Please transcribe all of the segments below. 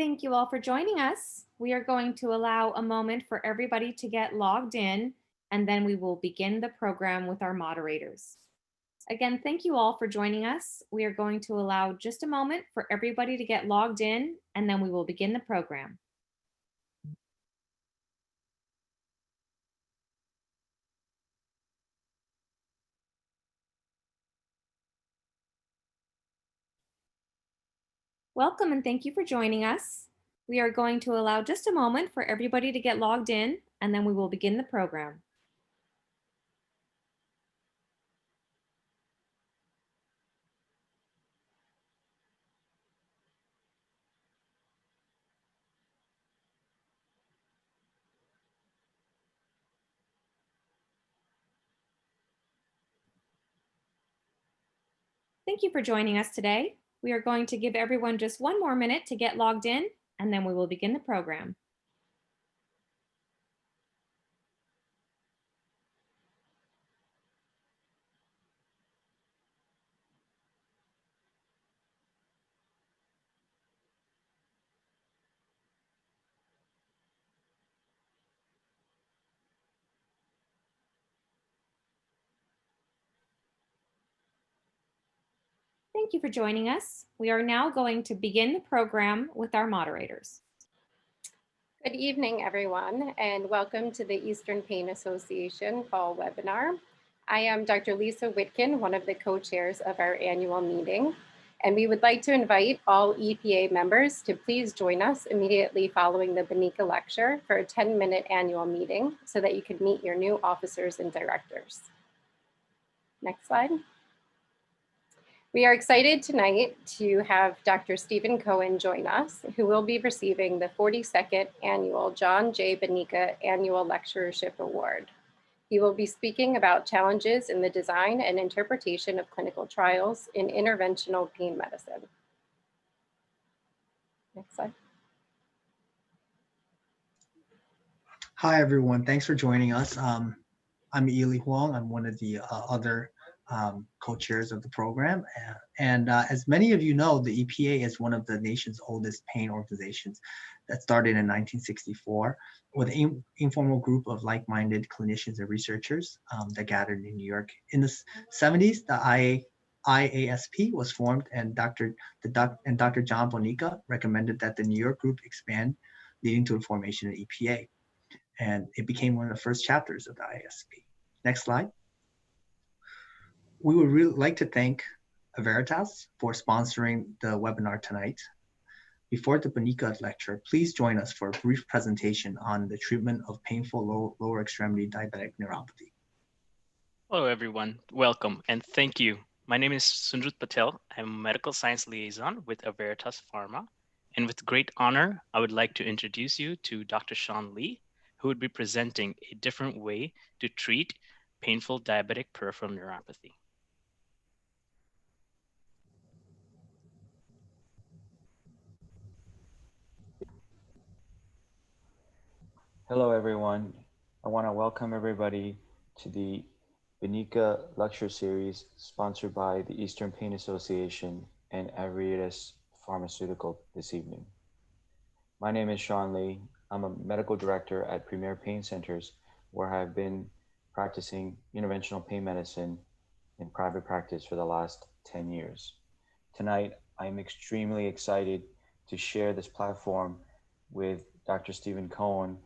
Thank you all for joining us. We are going to allow a moment for everybody to get logged in, and then we will begin the program with our moderators. Again, thank you all for joining us. We are going to allow just a moment for everybody to get logged in, and then we will begin the program. Welcome and thank you for joining us. We are going to allow just a moment for everybody to get logged in, and then we will begin the program. Thank you for joining us today. We are going to give everyone just one more minute to get logged in, and then we will begin the program. Thank you for joining us. We are now going to begin the program with our moderators. Good evening, everyone, and welcome to the Eastern Pain Association fall webinar. I am Dr. Lisa Whitkin, one of the co-chairs of our annual meeting, and we would like to invite all EPA members to please join us immediately following the Bonica lecture for a 10-minute annual meeting so that you can meet your new officers and directors. Next slide. We are excited tonight to have Dr. Stephen Cohen join us, who will be receiving the 42nd Annual John J. Bonica Annual Lecturership Award. He will be speaking about challenges in the design and interpretation of clinical trials in interventional pain medicine. Next slide. Hi, everyone. Thanks for joining us. I'm Ely Huang. I'm one of the other co-chairs of the program. And as many of you know, the EPA is one of the nation's oldest pain organizations that started in 1964 with an informal group of like-minded clinicians and researchers that gathered in New York. In the 70s, the IASP was formed, and Dr. John Bonica recommended that the New York group expand, leading to the formation of EPA. And it became one of the first chapters of the IASP. Next slide. We would really like to thank Veritas for sponsoring the webinar tonight. Before the Bonica lecture, please join us for a brief presentation on the treatment of painful lower extremity diabetic neuropathy. Hello, everyone. Welcome and thank you. My name is Sunjit Patel. I'm a medical science liaison with Veritas Pharma. And with great honor, I would like to introduce you to Dr. Sean Lee, who would be presenting a different way to treat painful diabetic peripheral neuropathy. Hello, everyone. I want to welcome everybody to the Bonica lecture series sponsored by the Eastern Pain Association and Veritas Pharmaceutical this evening. My name is Sean Lee. I'm a medical director at Premier Pain Centers, where I've been practicing interventional pain medicine in private practice for the last 10 years. Tonight, I'm extremely excited to share this platform with Dr. Stephen Cohen,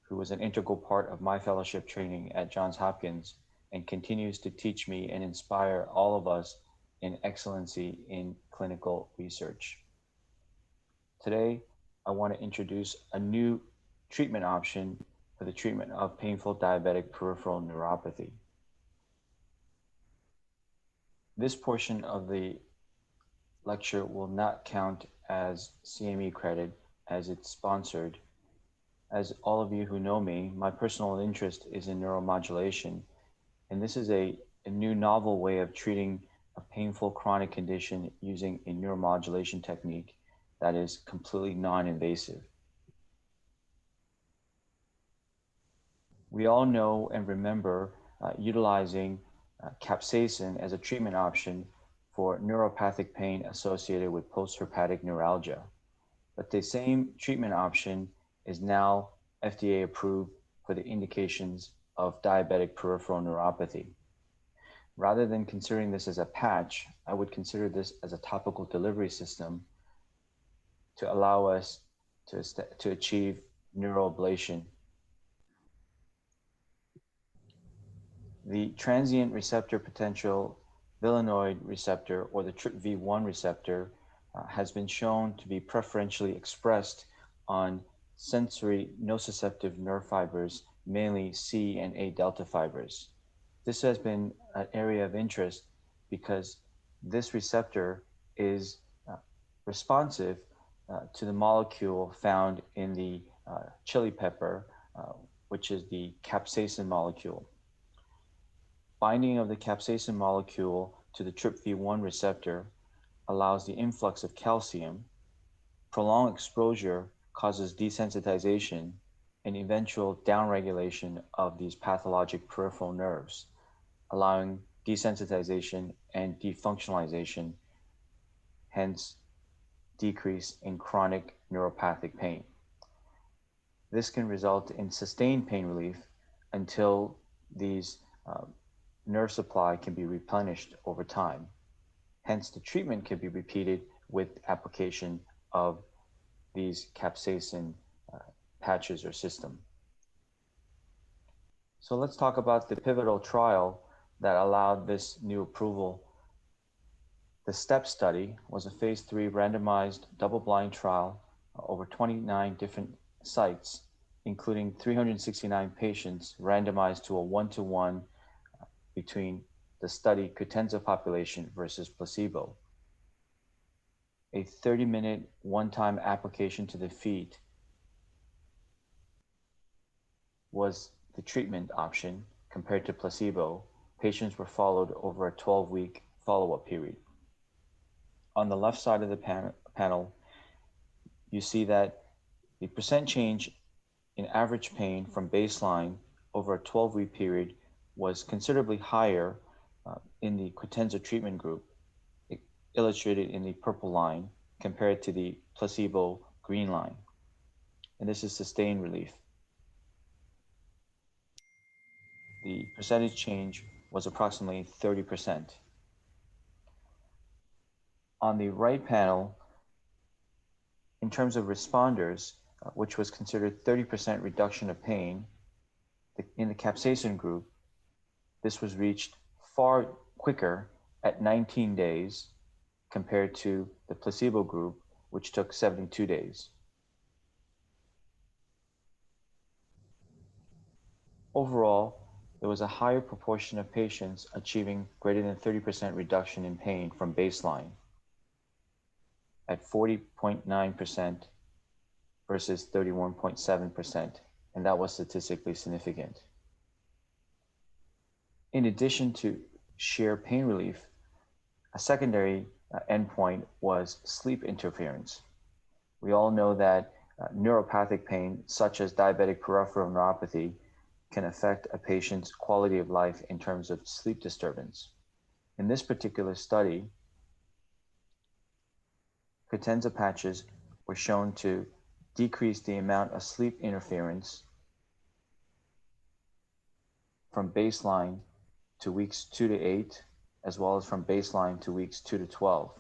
who was an integral part of my fellowship training at Johns Hopkins and continues to teach me and inspire all of us in excellency in clinical research. Today, I want to introduce a new treatment option for the treatment of painful diabetic peripheral neuropathy. This portion of the lecture will not count as CME credit as it's sponsored. As all of you who know me, my personal interest is in neuromodulation, and this is a new novel way of treating a painful chronic condition using a neuromodulation technique that is completely non-invasive. We all know and remember utilizing capsaicin as a treatment option for neuropathic pain associated with postherpetic neuralgia. but the same treatment option is now FDA approved for the indications of diabetic peripheral neuropathy. Rather than considering this as a patch, I would consider this as a topical delivery system to allow us to achieve neuroablation. The transient receptor potential vilanoid receptor, or the TRPV1 receptor, has been shown to be preferentially expressed on sensory nociceptive nerve fibers, mainly C and A delta fibers. This has been an area of interest because this receptor is responsive to the molecule found in the chili pepper, which is the capsaicin molecule. Binding of the capsaicin molecule to the TRPV1 receptor allows the influx of calcium. Prolonged exposure causes desensitization and eventual downregulation of these pathologic peripheral nerves, allowing desensitization and defunctionalization, hence decrease in chronic neuropathic pain. This can result in sustained pain relief until these nerve supply can be replenished over time. Hence, the treatment can be repeated with application of these capsaicin patches or system. So let's talk about the pivotal trial that allowed this new approval. The STEP study was a phase 3 randomized double-blind trial over 29 different sites, including 369 patients randomized to a 1-to-1 between the study Cadenza population versus placebo. A 30-minute one-time application to the feet was the treatment option compared to placebo. Patients were followed over a 12-week follow-up period. On the left side of the panel, you see that the percent change in average pain from baseline over a 12-week period was considerably higher in the Cadenza treatment group, illustrated in the purple line, compared to the placebo green line. And this is sustained relief. The percentage change was approximately 30%. On the right panel, in terms of responders, which was considered 30% reduction of pain, in the capsaicin group, this was reached far quicker at 19 days compared to the placebo group, which took 72 days. Overall, there was a higher proportion of patients achieving greater than 30% reduction in pain from baseline at 40.9% versus 31.7%, and that was statistically significant. In addition to sheer pain relief, a secondary endpoint was sleep interference. We all know that neuropathic pain, such as diabetic peripheral neuropathy, can affect a patient's quality of life in terms of sleep disturbance. In this particular study, Cadenza patches were shown to decrease the amount of sleep interference from baseline to weeks 2 to 8, as well as from baseline to weeks 2 to 12.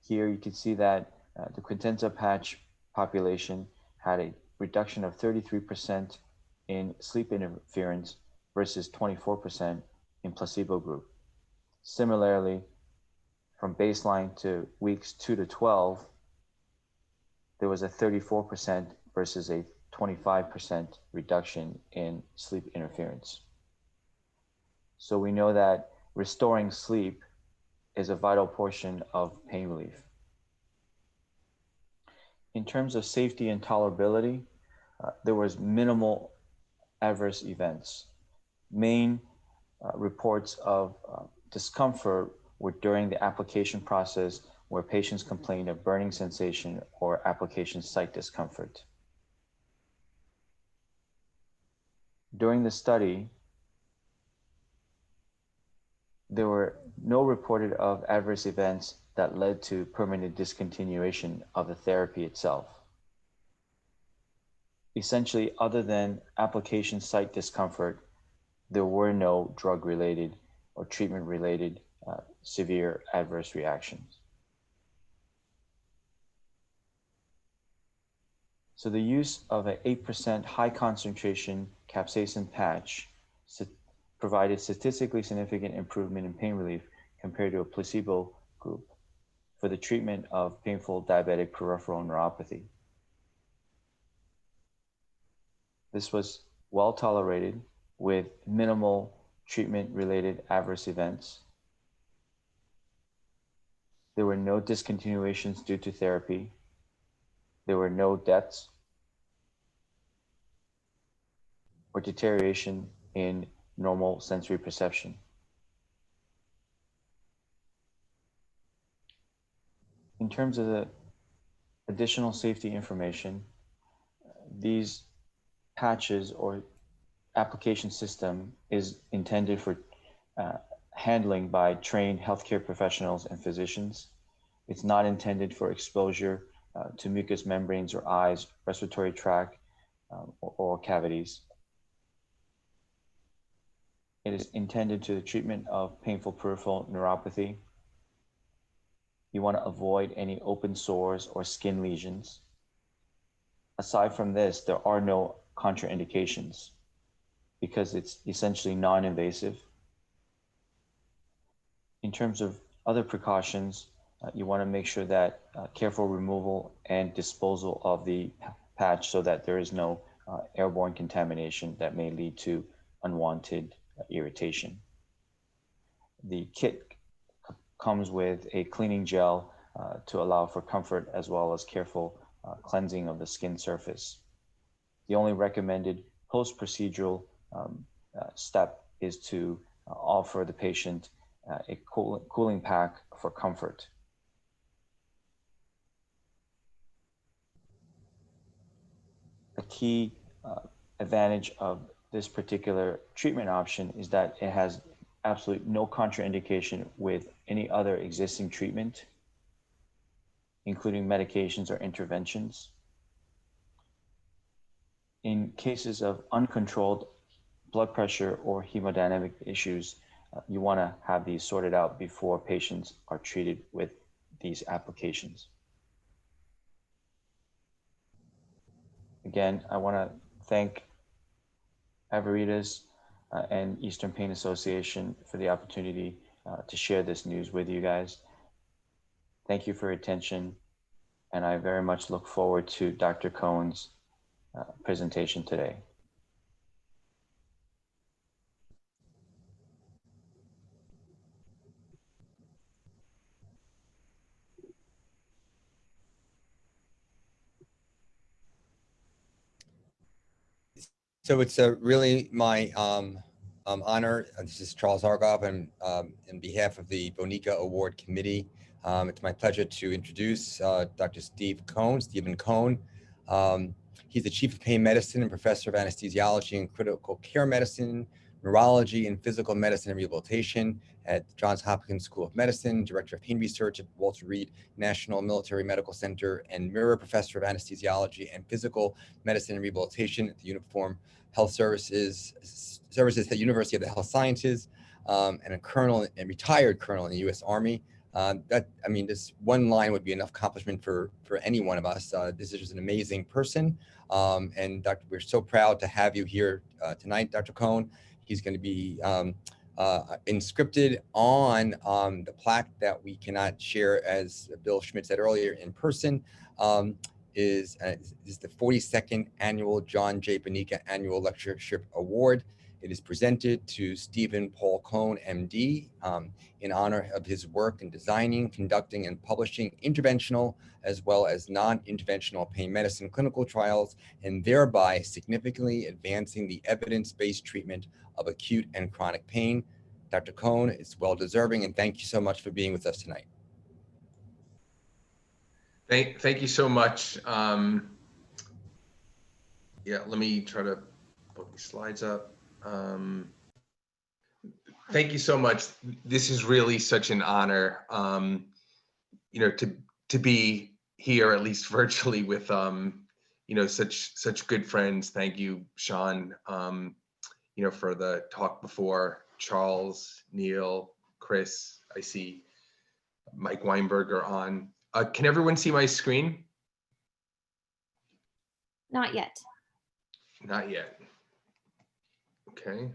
Here you can see that the Cadenza patch population had a reduction of 33% in sleep interference versus 24% in placebo group. Similarly, from baseline to weeks 2 to 12, there was a 34% versus a 25% reduction in sleep interference. So we know that restoring sleep is a vital portion of pain relief. In terms of safety and tolerability, there was minimal adverse events. Main reports of discomfort were during the application process, where patients complained of burning sensation or application site discomfort. During the study, there were no reported of adverse events that led to permanent discontinuation of the therapy itself. Essentially, other than application site discomfort, there were no drug-related or treatment-related severe adverse reactions. So the use of an 8% high concentration capsaicin patch provided statistically significant improvement in pain relief compared to a placebo group for the treatment of painful diabetic peripheral neuropathy. This was well tolerated with minimal treatment-related adverse events. There were no discontinuations due to therapy. There were no deaths or deterioration in normal sensory perception. In terms of the additional safety information, these patches or application system is intended for handling by trained healthcare professionals and physicians. It's not intended for exposure to mucous membranes or eyes, respiratory tract, or cavities. It is intended to the treatment of painful peripheral neuropathy. You want to avoid any open sores or skin lesions. Aside from this, there are no contraindications because it's essentially non-invasive. In terms of other precautions, you want to make sure that careful removal and disposal of the patch so that there is no airborne contamination that may lead to unwanted irritation. The kit comes with a cleaning gel to allow for comfort as well as careful cleansing of the skin surface. The only recommended post-procedural step is to offer the patient a cooling pack for comfort. A key advantage of this particular treatment option is that it has absolutely no contraindication with any other existing treatment, including medications or interventions. In cases of uncontrolled blood pressure or hemodynamic issues, you want to have these sorted out before patients are treated with these applications. Again, I want to thank Averitas and Eastern Pain Association for the opportunity to share this news with you guys. Thank you for your attention, and I very much look forward to Dr. Cohen's presentation today. So it's really my honor. This is Charles Argoff, and on behalf of the Bonica Award Committee, it's my pleasure to introduce Dr. Stephen Cohen. He's the Chief of Pain Medicine and Professor of Anesthesiology and Critical Care Medicine, Neurology and Physical Medicine and Rehabilitation at Johns Hopkins School of Medicine, Director of Pain Research at Walter Reed National Military Medical Center, and Mirror Professor of Anesthesiology and Physical Medicine and Rehabilitation at the Uniform Health Services at University of the Health Sciences, and a colonel and retired colonel in the U.S. Army. This one line would be enough accomplishment for any one of us. This is just an amazing person, and we're so proud to have you here tonight, Dr. Cohen. He's going to be inscripted on the plaque that we cannot share, as Bill Schmidt said earlier, in person. Is the 42nd annual John J. Bonica Annual Lectureship Award. It is presented to Stephen Paul Cohen, MD, in honor of his work in designing, conducting, and publishing interventional as well as non-interventional pain medicine clinical trials, and thereby significantly advancing the evidence-based treatment of acute and chronic pain. Dr. Cohen is well deserving, and thank you so much for being with us tonight. Thank you so much. Yeah, let me try to put these slides up. Thank you so much. This is really such an honor. to be here, at least virtually, with such good friends. Thank you, Sean, for the talk before. Charles, Neil, Chris, I see Mike Weinberger on. Can everyone see my screen? Not yet. Not yet. Okay.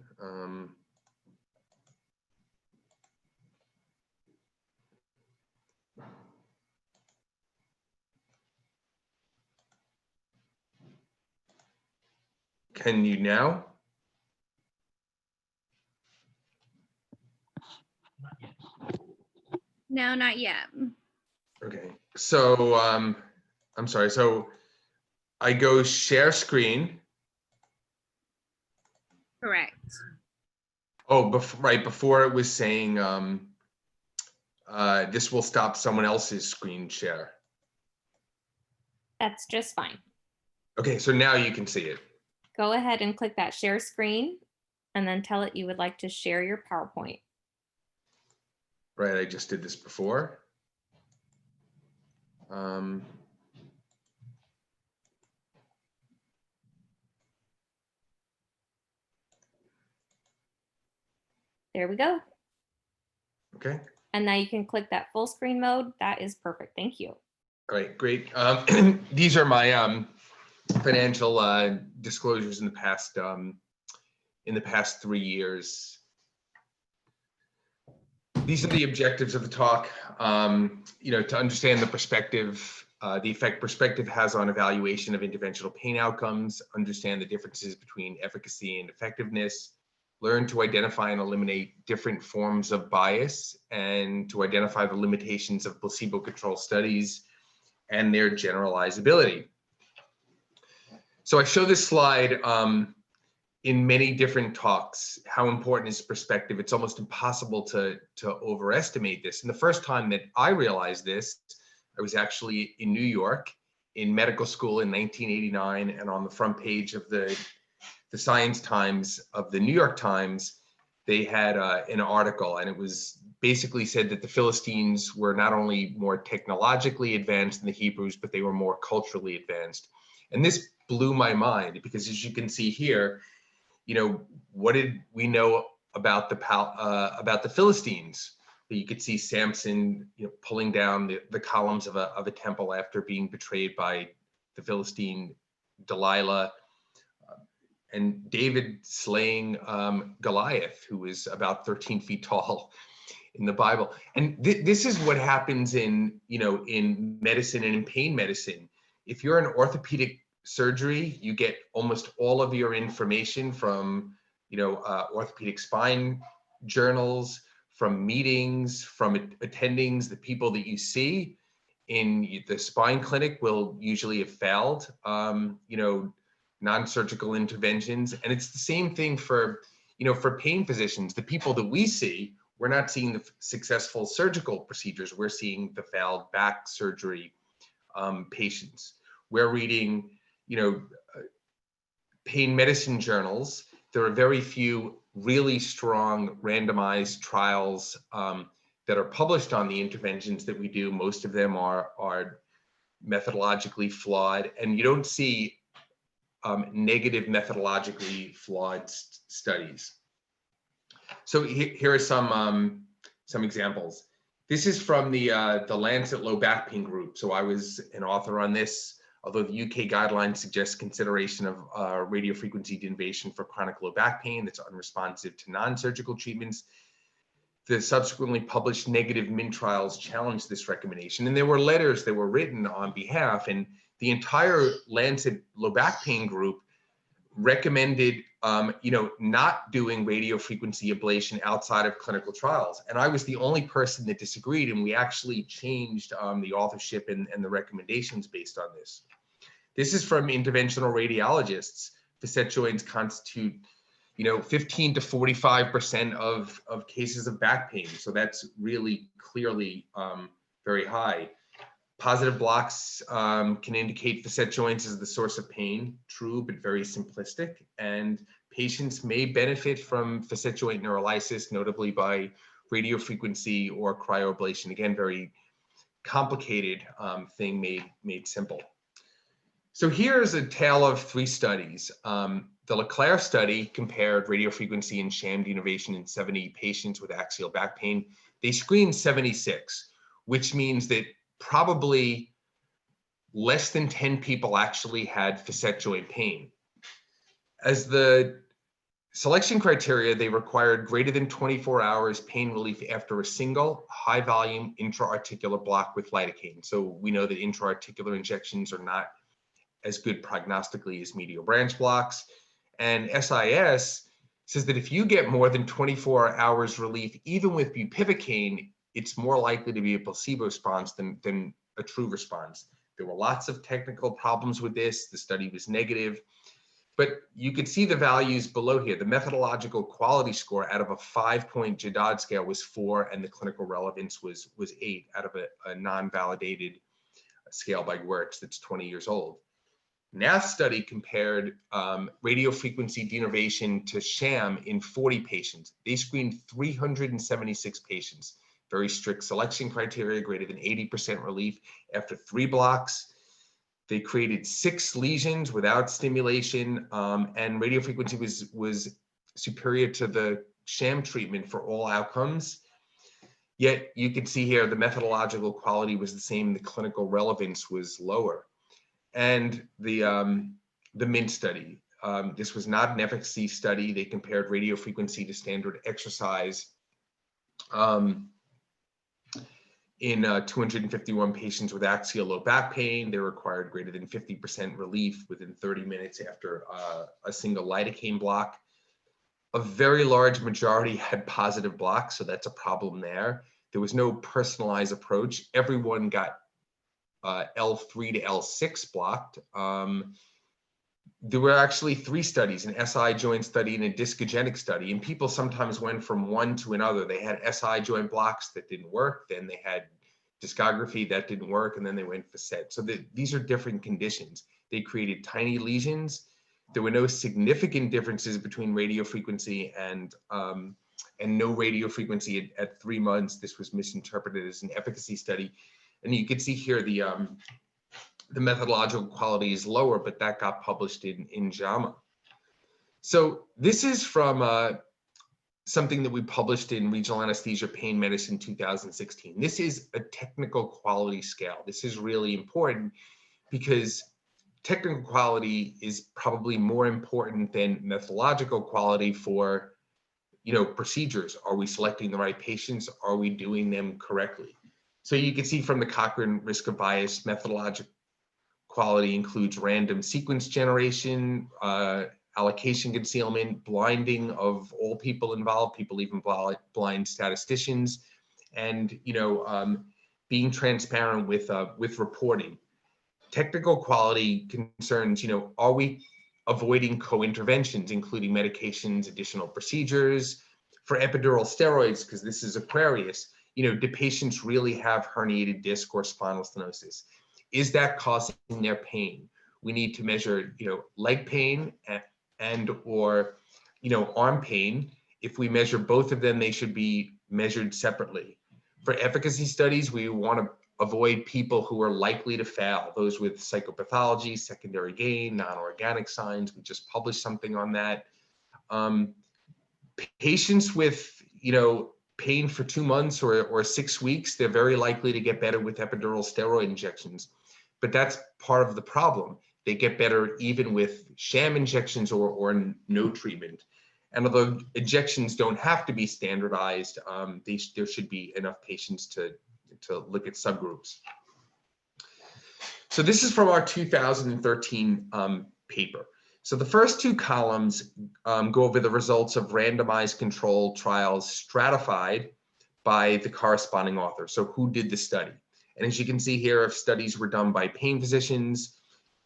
Can you now? No, not yet. Okay. So I'm sorry. So I go share screen. Correct. Oh, right before it was saying this will stop someone else's screen share. That's just fine. Okay, so now you can see it. Go ahead and click that share screen and then tell it you would like to share your PowerPoint. Right, I just did this before. There we go. Okay. And now you can click that full screen mode. That is perfect. Thank you. All right, great. These are my financial disclosures in the past 3 years. These are the objectives of the talk. To understand the perspective, the effect perspective has on evaluation of interventional pain outcomes, understand the differences between efficacy and effectiveness, learn to identify and eliminate different forms of bias, and to identify the limitations of placebo-controlled studies and their generalizability. So I show this slide in many different talks. How important is perspective? It's almost impossible to overestimate this. And the first time that I realized this, I was actually in New York in medical school in 1989, and on the front page of the Science Times of the New York Times, they had an article, and it was basically said that the Philistines were not only more technologically advanced than the Hebrews, but they were more culturally advanced. And this blew my mind, because as you can see here, what did we know about the Philistines? You could see Samson, pulling down the columns of a temple after being betrayed by the Philistine Delilah, and David slaying Goliath, who was about 13 feet tall in the Bible. And this is what happens in medicine and in pain medicine. If you're an orthopedic surgery, you get almost all of your information from orthopedic spine journals, from meetings, from attendings. The people that you see in the spine clinic will usually have failed non-surgical interventions. And it's the same thing for pain physicians. The people that we see, we're not seeing the successful surgical procedures. We're seeing the failed back surgery patients. We're reading pain medicine journals. There are very few really strong randomized trials that are published on the interventions that we do. Most of them are methodologically flawed, and you don't see negative methodologically flawed studies. So here are some examples. This is from the Lancet Low Back Pain group. So I was an author on this, although the UK guidelines suggest consideration of radiofrequency denervation for chronic low back pain that's unresponsive to non-surgical treatments. The subsequently published negative MIN trials challenged this recommendation. And there were letters that were written on behalf, and the entire Lancet Low Back Pain group recommended not doing radiofrequency ablation outside of clinical trials. And I was the only person that disagreed, and we actually changed the authorship and the recommendations based on this. This is from interventional radiologists. Facet joints constitute 15 to 45% of cases of back pain. So that's really clearly very high. Positive blocks can indicate facet joints as the source of pain. True, but very simplistic. And patients may benefit from facet joint neurolysis, notably by radiofrequency or cryoablation. Again, very complicated thing made simple. So here's a tale of 3 studies. The LeClaire study compared radiofrequency and sham denervation in 70 patients with axial back pain. They screened 76, which means that probably less than 10 people actually had facet joint pain. As the selection criteria, they required greater than 24 hours pain relief after a single high volume intra-articular block with lidocaine. So we know that intra-articular injections are not as good prognostically as medial branch blocks. And SIS says that if you get more than 24 hours relief, even with bupivacaine, it's more likely to be a placebo response than a true response. There were lots of technical problems with this. The study was negative, but you could see the values below here. The methodological quality score out of a 5-point JADAD scale was 4, and the clinical relevance was 8 out of a non-validated scale by Wertz that's 20 years old. NATH study compared radiofrequency denervation to sham in 40 patients. They screened 376 patients. Very strict selection criteria, greater than 80% relief after 3 blocks. They created 6 lesions without stimulation, and radiofrequency was superior to the sham treatment for all outcomes. Yet you can see here the methodological quality was the same, the clinical relevance was lower. And the MINT study, this was not an efficacy study. They compared radiofrequency to standard exercise in 251 patients with axial low back pain. They required greater than 50% relief within 30 minutes after a single lidocaine block. A very large majority had positive blocks, so that's a problem there. There was no personalized approach. Everyone got L3 to L6 blocked. There were actually 3 studies, an SI joint study and a discogenic study, and people sometimes went from one to another. They had SI joint blocks that didn't work, then they had discography that didn't work, and then they went facet. So these are different conditions. They created tiny lesions. There were no significant differences between radiofrequency and no radiofrequency at 3 months. This was misinterpreted as an efficacy study. And you can see here the methodological quality is lower, but that got published in JAMA. So this is from something that we published in Regional Anesthesia Pain Medicine 2016. This is a technical quality scale. This is really important because technical quality is probably more important than methodological quality for, procedures. Are we selecting the right patients? Are we doing them correctly? So you can see from the Cochrane risk of bias, methodological quality includes random sequence generation, allocation concealment, blinding of all people involved, people even blind statisticians, and being transparent with reporting. Technical quality concerns, are we avoiding co-interventions, including medications, additional procedures? For epidural steroids, because this is Aquarius, do patients really have herniated disc or spinal stenosis? Is that causing their pain? We need to measure, leg pain and or, arm pain. If we measure both of them, they should be measured separately. For efficacy studies, we want to avoid people who are likely to fail, those with psychopathology, secondary gain, non-organic signs. We just published something on that. Patients with, pain for 2 months or 6 weeks, they're very likely to get better with epidural steroid injections. But that's part of the problem. They get better even with sham injections or no treatment. And although injections don't have to be standardized, there should be enough patients to look at subgroups. So this is from our 2013 paper. So the first 2 columns go over the results of randomized controlled trials stratified by the corresponding author. So who did the study? And as you can see here, if studies were done by pain physicians,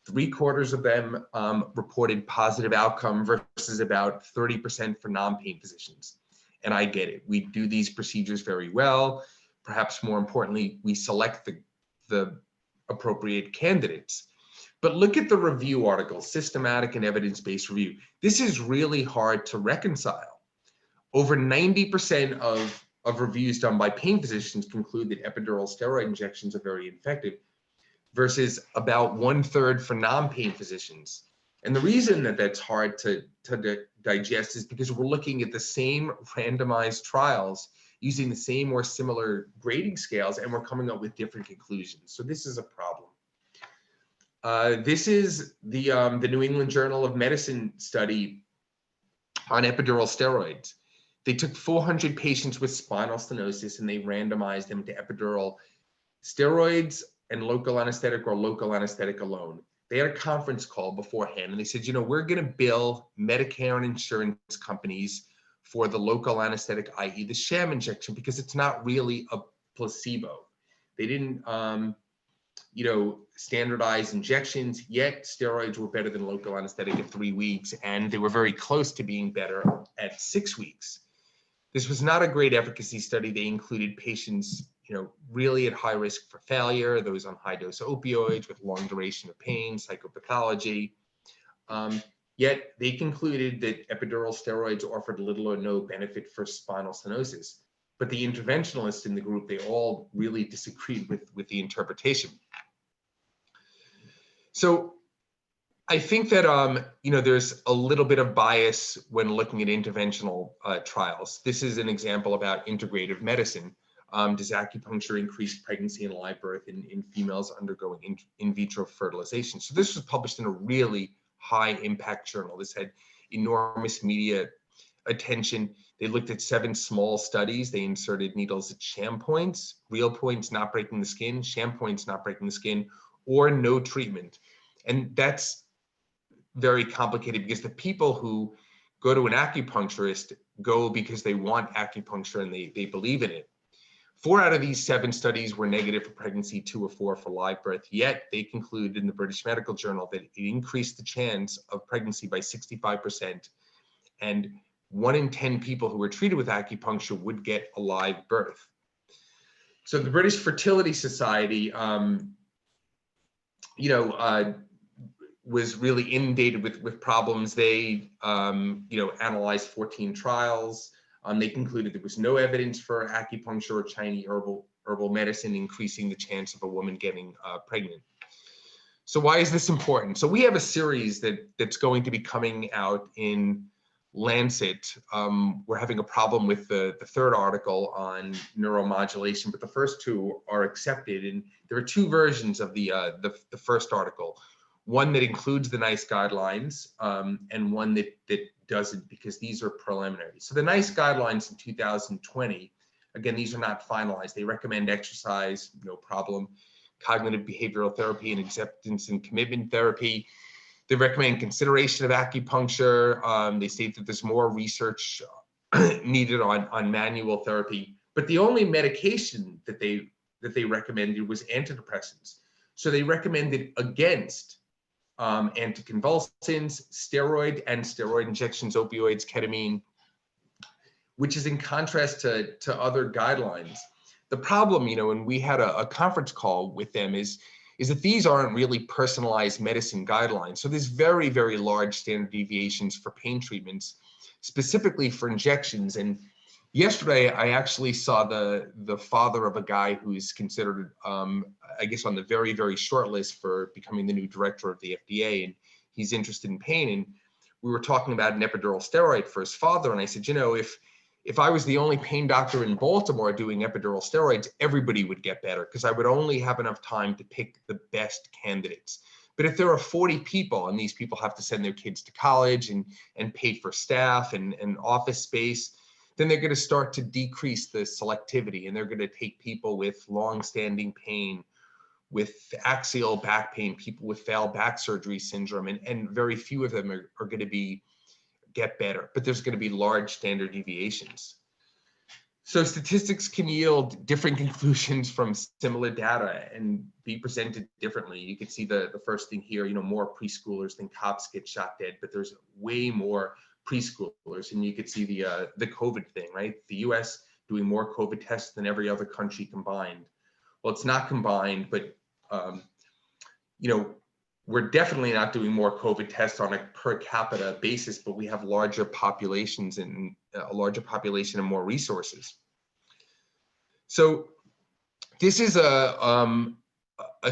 3/4 of them reported positive outcome versus about 30% for non-pain physicians. And I get it. We do these procedures very well. Perhaps more importantly, we select the appropriate candidates. But look at the review articles, systematic and evidence-based review. This is really hard to reconcile. Over 90% of of reviews done by pain physicians conclude that epidural steroid injections are very effective, versus about 1/3 for non-pain physicians. And the reason that that's hard to digest is because we're looking at the same randomized trials using the same or similar grading scales, and we're coming up with different conclusions. So this is a problem. This is the New England Journal of Medicine study on epidural steroids. They took 400 patients with spinal stenosis and they randomized them to epidural steroids and local anesthetic or local anesthetic alone. They had a conference call beforehand and they said, you know, we're going to bill Medicare and insurance companies for the local anesthetic, i.e. the sham injection, because it's not really a placebo. They didn't, you know, standardize injections, yet steroids were better than local anesthetic at 3 weeks, and they were very close to being better at 6 weeks. This was not a great efficacy study. They included patients, you know, really at high risk for failure, those on high dose opioids with long duration of pain, psychopathology. Yet they concluded that epidural steroids offered little or no benefit for spinal stenosis. But the interventionalists in the group, they all really disagreed with the interpretation. So I think that, you know, there's a little bit of bias when looking at interventional trials. This is an example about integrative medicine. Does acupuncture increase pregnancy and live birth in females undergoing in vitro fertilization? So this was published in a really high impact journal. This had enormous media attention. They looked at 7 small studies. They inserted needles at sham points, real points not breaking the skin, sham points not breaking the skin, or no treatment. And that's very complicated because the people who go to an acupuncturist go because they want acupuncture and they believe in it. 4 out of these 7 studies were negative for pregnancy, 2 or 4 for live birth, yet they concluded in the British Medical Journal that it increased the chance of pregnancy by 65%, and 1 in 10 people who were treated with acupuncture would get a live birth. So the British Fertility Society, you know, was really inundated with problems. They, you know, analyzed 14 trials. They concluded there was no evidence for acupuncture or Chinese herbal medicine increasing the chance of a woman getting pregnant. So why is this important? So we have a series that's going to be coming out in Lancet. We're having a problem with the 3rd article on neuromodulation, but the first 2 are accepted. And there are 2 versions of the first article. One that includes the NICE guidelines and one that doesn't, because these are preliminary. So the NICE guidelines in 2020, again, these are not finalized. They recommend exercise, no problem, cognitive behavioral therapy and acceptance and commitment therapy. They recommend consideration of acupuncture. They state that there's more research needed on manual therapy. But the only medication that they recommended was antidepressants. So they recommended against anticonvulsants, steroid and steroid injections, opioids, ketamine, which is in contrast to other guidelines. The problem, you know, when we had a conference call with them is that these aren't really personalized medicine guidelines. So there's very, very large standard deviations for pain treatments, specifically for injections. And yesterday, I actually saw the father of a guy who's considered, I guess, on the very, very short list for becoming the new director of the FDA, and he's interested in pain. And we were talking about an epidural steroid for his father, and I said, you know, if I was the only pain doctor in Baltimore doing epidural steroids, everybody would get better because I would only have enough time to pick the best candidates. But if there are 40 people and these people have to send their kids to college and pay for staff and office space, then they're going to start to decrease the selectivity, and they're going to take people with long-standing pain, with axial back pain, people with failed back surgery syndrome, and very few of them are going to get better, but there's going to be large standard deviations. So statistics can yield different conclusions from similar data and be presented differently. You can see the first thing here, you know, more preschoolers than cops get shot dead, but there's way more preschoolers. And you could see the COVID thing, right? The US doing more COVID tests than every other country combined. Well, it's not combined, but you know, we're definitely not doing more COVID tests on a per capita basis, but we have larger populations and a larger population and more resources. So this is a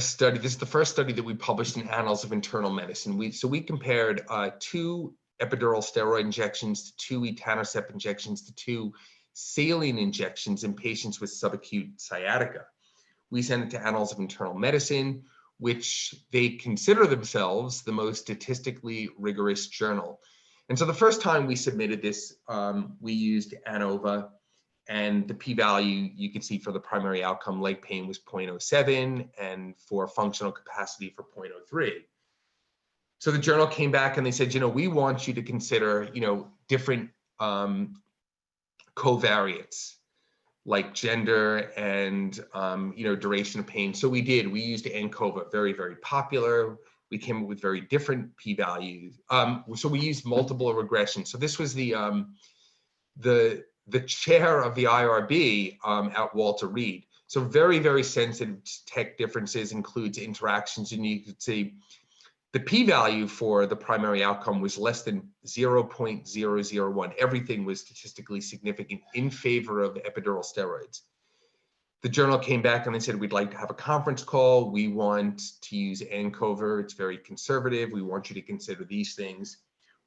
study. This is the first study that we published in Annals of Internal Medicine. We compared 2 epidural steroid injections to 2 etanercept injections to 2 saline injections in patients with subacute sciatica. We sent it to Annals of Internal Medicine, which they consider themselves the most statistically rigorous journal. And so the first time we submitted this, we used ANOVA, and the p-value you can see for the primary outcome, leg pain, was 0.07, and for functional capacity for 0.03. So the journal came back and they said, we want you to consider, different covariates like gender and, duration of pain. So we did. We used ANCOVA, very, very popular. We came up with very different p-values. So we used multiple regressions. So this was the chair of the IRB at Walter Reed. So very, very sensitive to tech differences, includes interactions, and you could see the p-value for the primary outcome was less than 0.001. Everything was statistically significant in favor of epidural steroids. The journal came back and they said, we'd like to have a conference call. We want to use ANCOVA. It's very conservative. We want you to consider these things.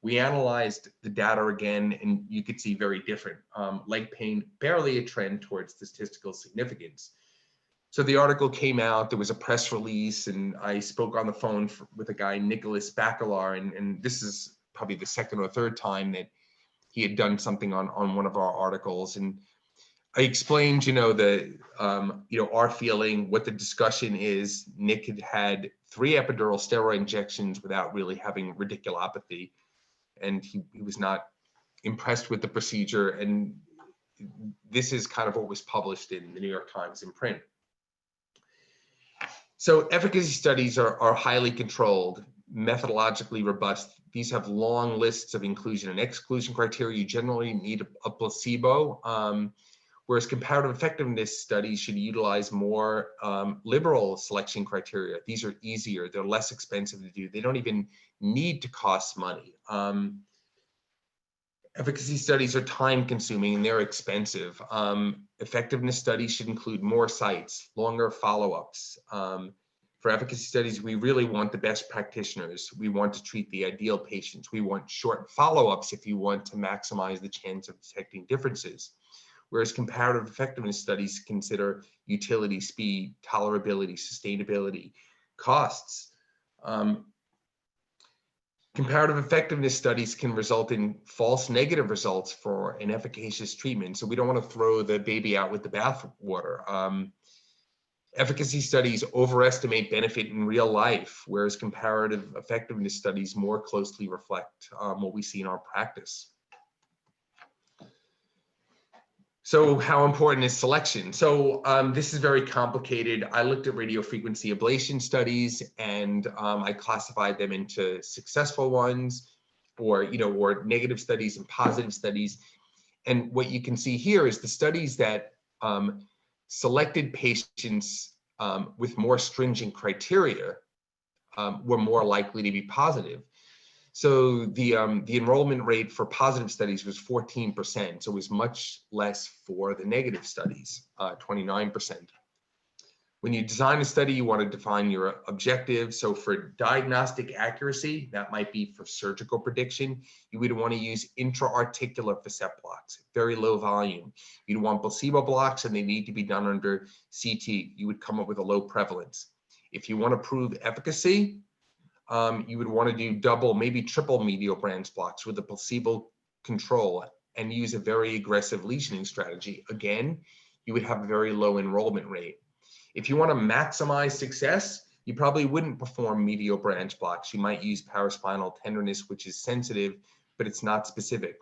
We analyzed the data again, and you could see very different. Leg pain, barely a trend towards statistical significance. So the article came out, there was a press release, and I spoke on the phone with a guy, Nicholas Bacalar, and this is probably the second or third time that he had done something on one of our articles. And I explained, our feeling, what the discussion is. Nick had had 3 epidural steroid injections without really having radiculopathy, and he was not impressed with the procedure. And this is kind of what was published in the New York Times in print. So efficacy studies are highly controlled, methodologically robust. These have long lists of inclusion and exclusion criteria. You generally need a placebo, whereas comparative effectiveness studies should utilize more liberal selection criteria. These are easier, they're less expensive to do. They don't even need to cost money. Efficacy studies are time consuming and they're expensive. Effectiveness studies should include more sites, longer follow-ups. For efficacy studies, we really want the best practitioners. We want to treat the ideal patients. We want short follow-ups if you want to maximize the chance of detecting differences. Whereas comparative effectiveness studies consider utility, speed, tolerability, sustainability, costs. Comparative effectiveness studies can result in false negative results for an efficacious treatment. So we don't want to throw the baby out with the bathwater. Efficacy studies overestimate benefit in real life, whereas comparative effectiveness studies more closely reflect what we see in our practice. So how important is selection? So this is very complicated. I looked at radiofrequency ablation studies, and I classified them into successful ones, or negative studies and positive studies. And what you can see here is the studies that selected patients with more stringent criteria were more likely to be positive. So the enrollment rate for positive studies was 14%. So it was much less for the negative studies, 29%. When you design a study, you want to define your objective. So for diagnostic accuracy, that might be for surgical prediction, you would want to use intra-articular facet blocks, very low volume. You'd want placebo blocks, and they need to be done under CT. You would come up with a low prevalence. If you want to prove efficacy, you would want to do double, maybe triple medial branch blocks with a placebo control and use a very aggressive lesioning strategy. Again, you would have a very low enrollment rate. If you want to maximize success, you probably wouldn't perform medial branch blocks. You might use paraspinal tenderness, which is sensitive, but it's not specific.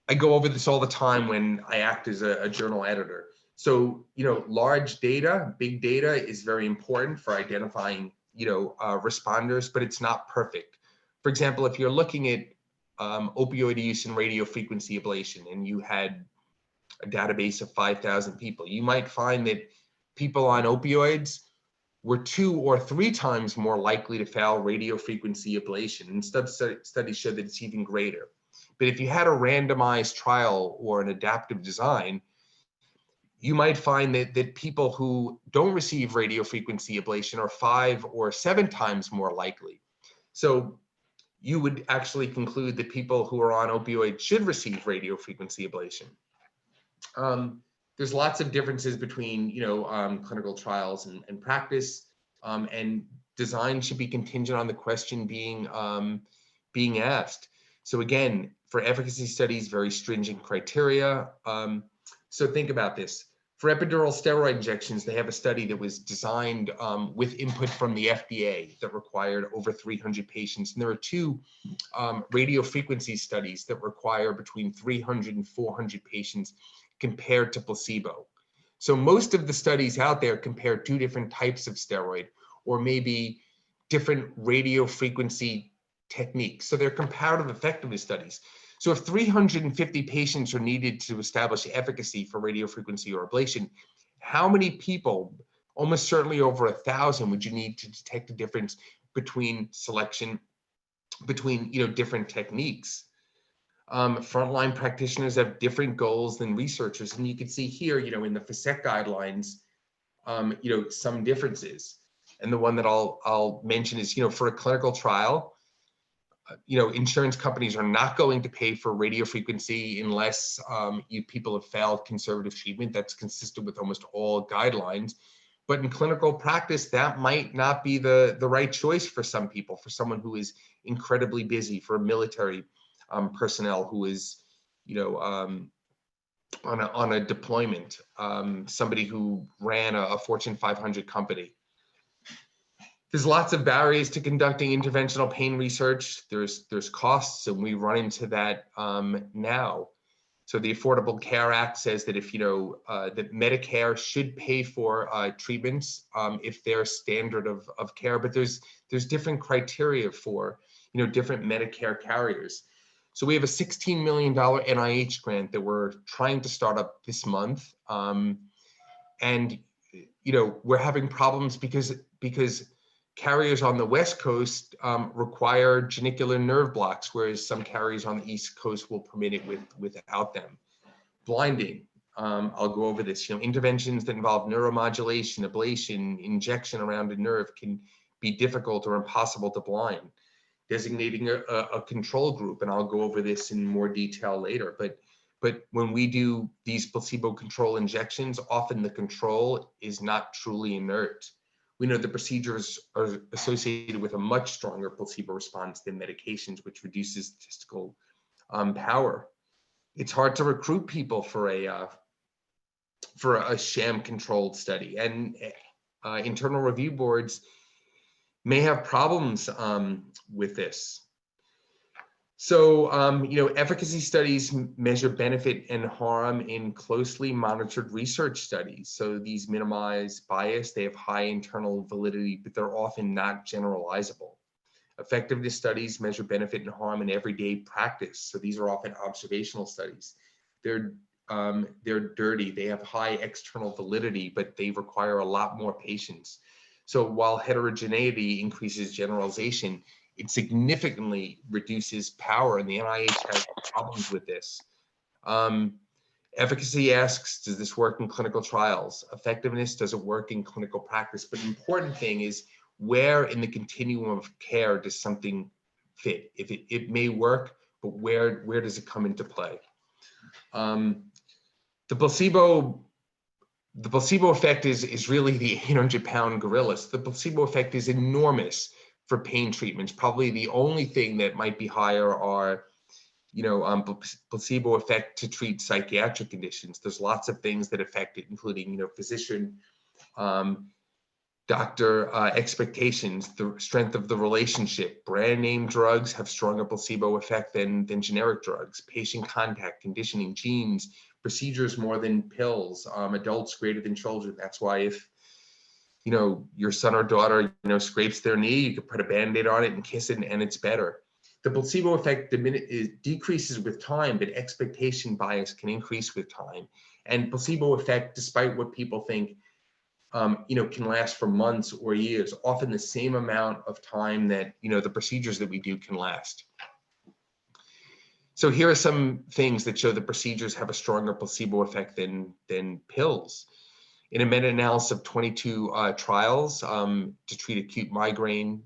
I go over this all the time when I act as a journal editor. So, large data, big data is very important for identifying responders, but it's not perfect. For example, if you're looking at opioid use and radiofrequency ablation, and you had a database of 5,000 people, you might find that people on opioids were 2 or 3 times more likely to fail radiofrequency ablation, and studies show that it's even greater. But if you had a randomized trial or an adaptive design, you might find that people who don't receive radiofrequency ablation are 5 or 7 times more likely. So you would actually conclude that people who are on opioids should receive radiofrequency ablation. There's lots of differences between, clinical trials and practice, and design should be contingent on the question being asked. So again, for efficacy studies, very stringent criteria. So think about this. For epidural steroid injections, they have a study that was designed with input from the FDA that required over 300 patients. And there are 2 radiofrequency studies that require between 300 and 400 patients compared to placebo. So most of the studies out there compare 2 different types of steroid, or maybe different radiofrequency techniques. So they're comparative effectiveness studies. So if 350 patients are needed to establish efficacy for radiofrequency or ablation, how many people, almost certainly over 1,000, would you need to detect a difference between selection, between different techniques? Frontline practitioners have different goals than researchers, and you can see here, in the FASEC guidelines, some differences. And the one that I'll mention is, for a clinical trial, insurance companies are not going to pay for radiofrequency unless people have failed conservative treatment. That's consistent with almost all guidelines. But in clinical practice, that might not be the right choice for some people, for someone who is incredibly busy, for military personnel who is, on a deployment, somebody who ran a Fortune 500 company. There's lots of barriers to conducting interventional pain research. There's costs, and we run into that now. So the Affordable Care Act says that if that Medicare should pay for treatments if they're standard of care, but there's different criteria for different Medicare carriers. So we have a $16 million NIH grant that we're trying to start up this month, and we're having problems because carriers on the West Coast require genicular nerve blocks, whereas some carriers on the East Coast will permit it without them. Blinding, I'll go over this. Interventions that involve neuromodulation, ablation, injection around a nerve can be difficult or impossible to blind. Designating a control group, and I'll go over this in more detail later. But when we do these placebo-controlled injections, often the control is not truly inert. We know the procedures are associated with a much stronger placebo response than medications, which reduces statistical power. It's hard to recruit people for a sham-controlled study, and internal review boards may have problems with this. So, efficacy studies measure benefit and harm in closely monitored research studies. So these minimize bias, they have high internal validity, but they're often not generalizable. Effectiveness studies measure benefit and harm in everyday practice. So these are often observational studies. They're dirty, they have high external validity, but they require a lot more patients. So while heterogeneity increases generalization, it significantly reduces power, and the NIH has problems with this. Efficacy asks, does this work in clinical trials? Effectiveness, does it work in clinical practice? But the important thing is, where in the continuum of care does something fit? If it may work, but where does it come into play? The placebo effect is really the 800-pound gorilla. The placebo effect is enormous for pain treatments. Probably the only thing that might be higher are, placebo effect to treat psychiatric conditions. There's lots of things that affect it, including, physician, doctor expectations, the strength of the relationship. Brand name drugs have stronger placebo effect than generic drugs. Patient contact, conditioning, genes, procedures more than pills, adults greater than children. That's why if your son or daughter scrapes their knee, you could put a Band-Aid on it and kiss it and it's better. The placebo effect decreases with time, but expectation bias can increase with time. And placebo effect, despite what people think, can last for months or years, often the same amount of time that the procedures that we do can last. So here are some things that show that procedures have a stronger placebo effect than pills. In a meta-analysis of 22 trials to treat acute migraine,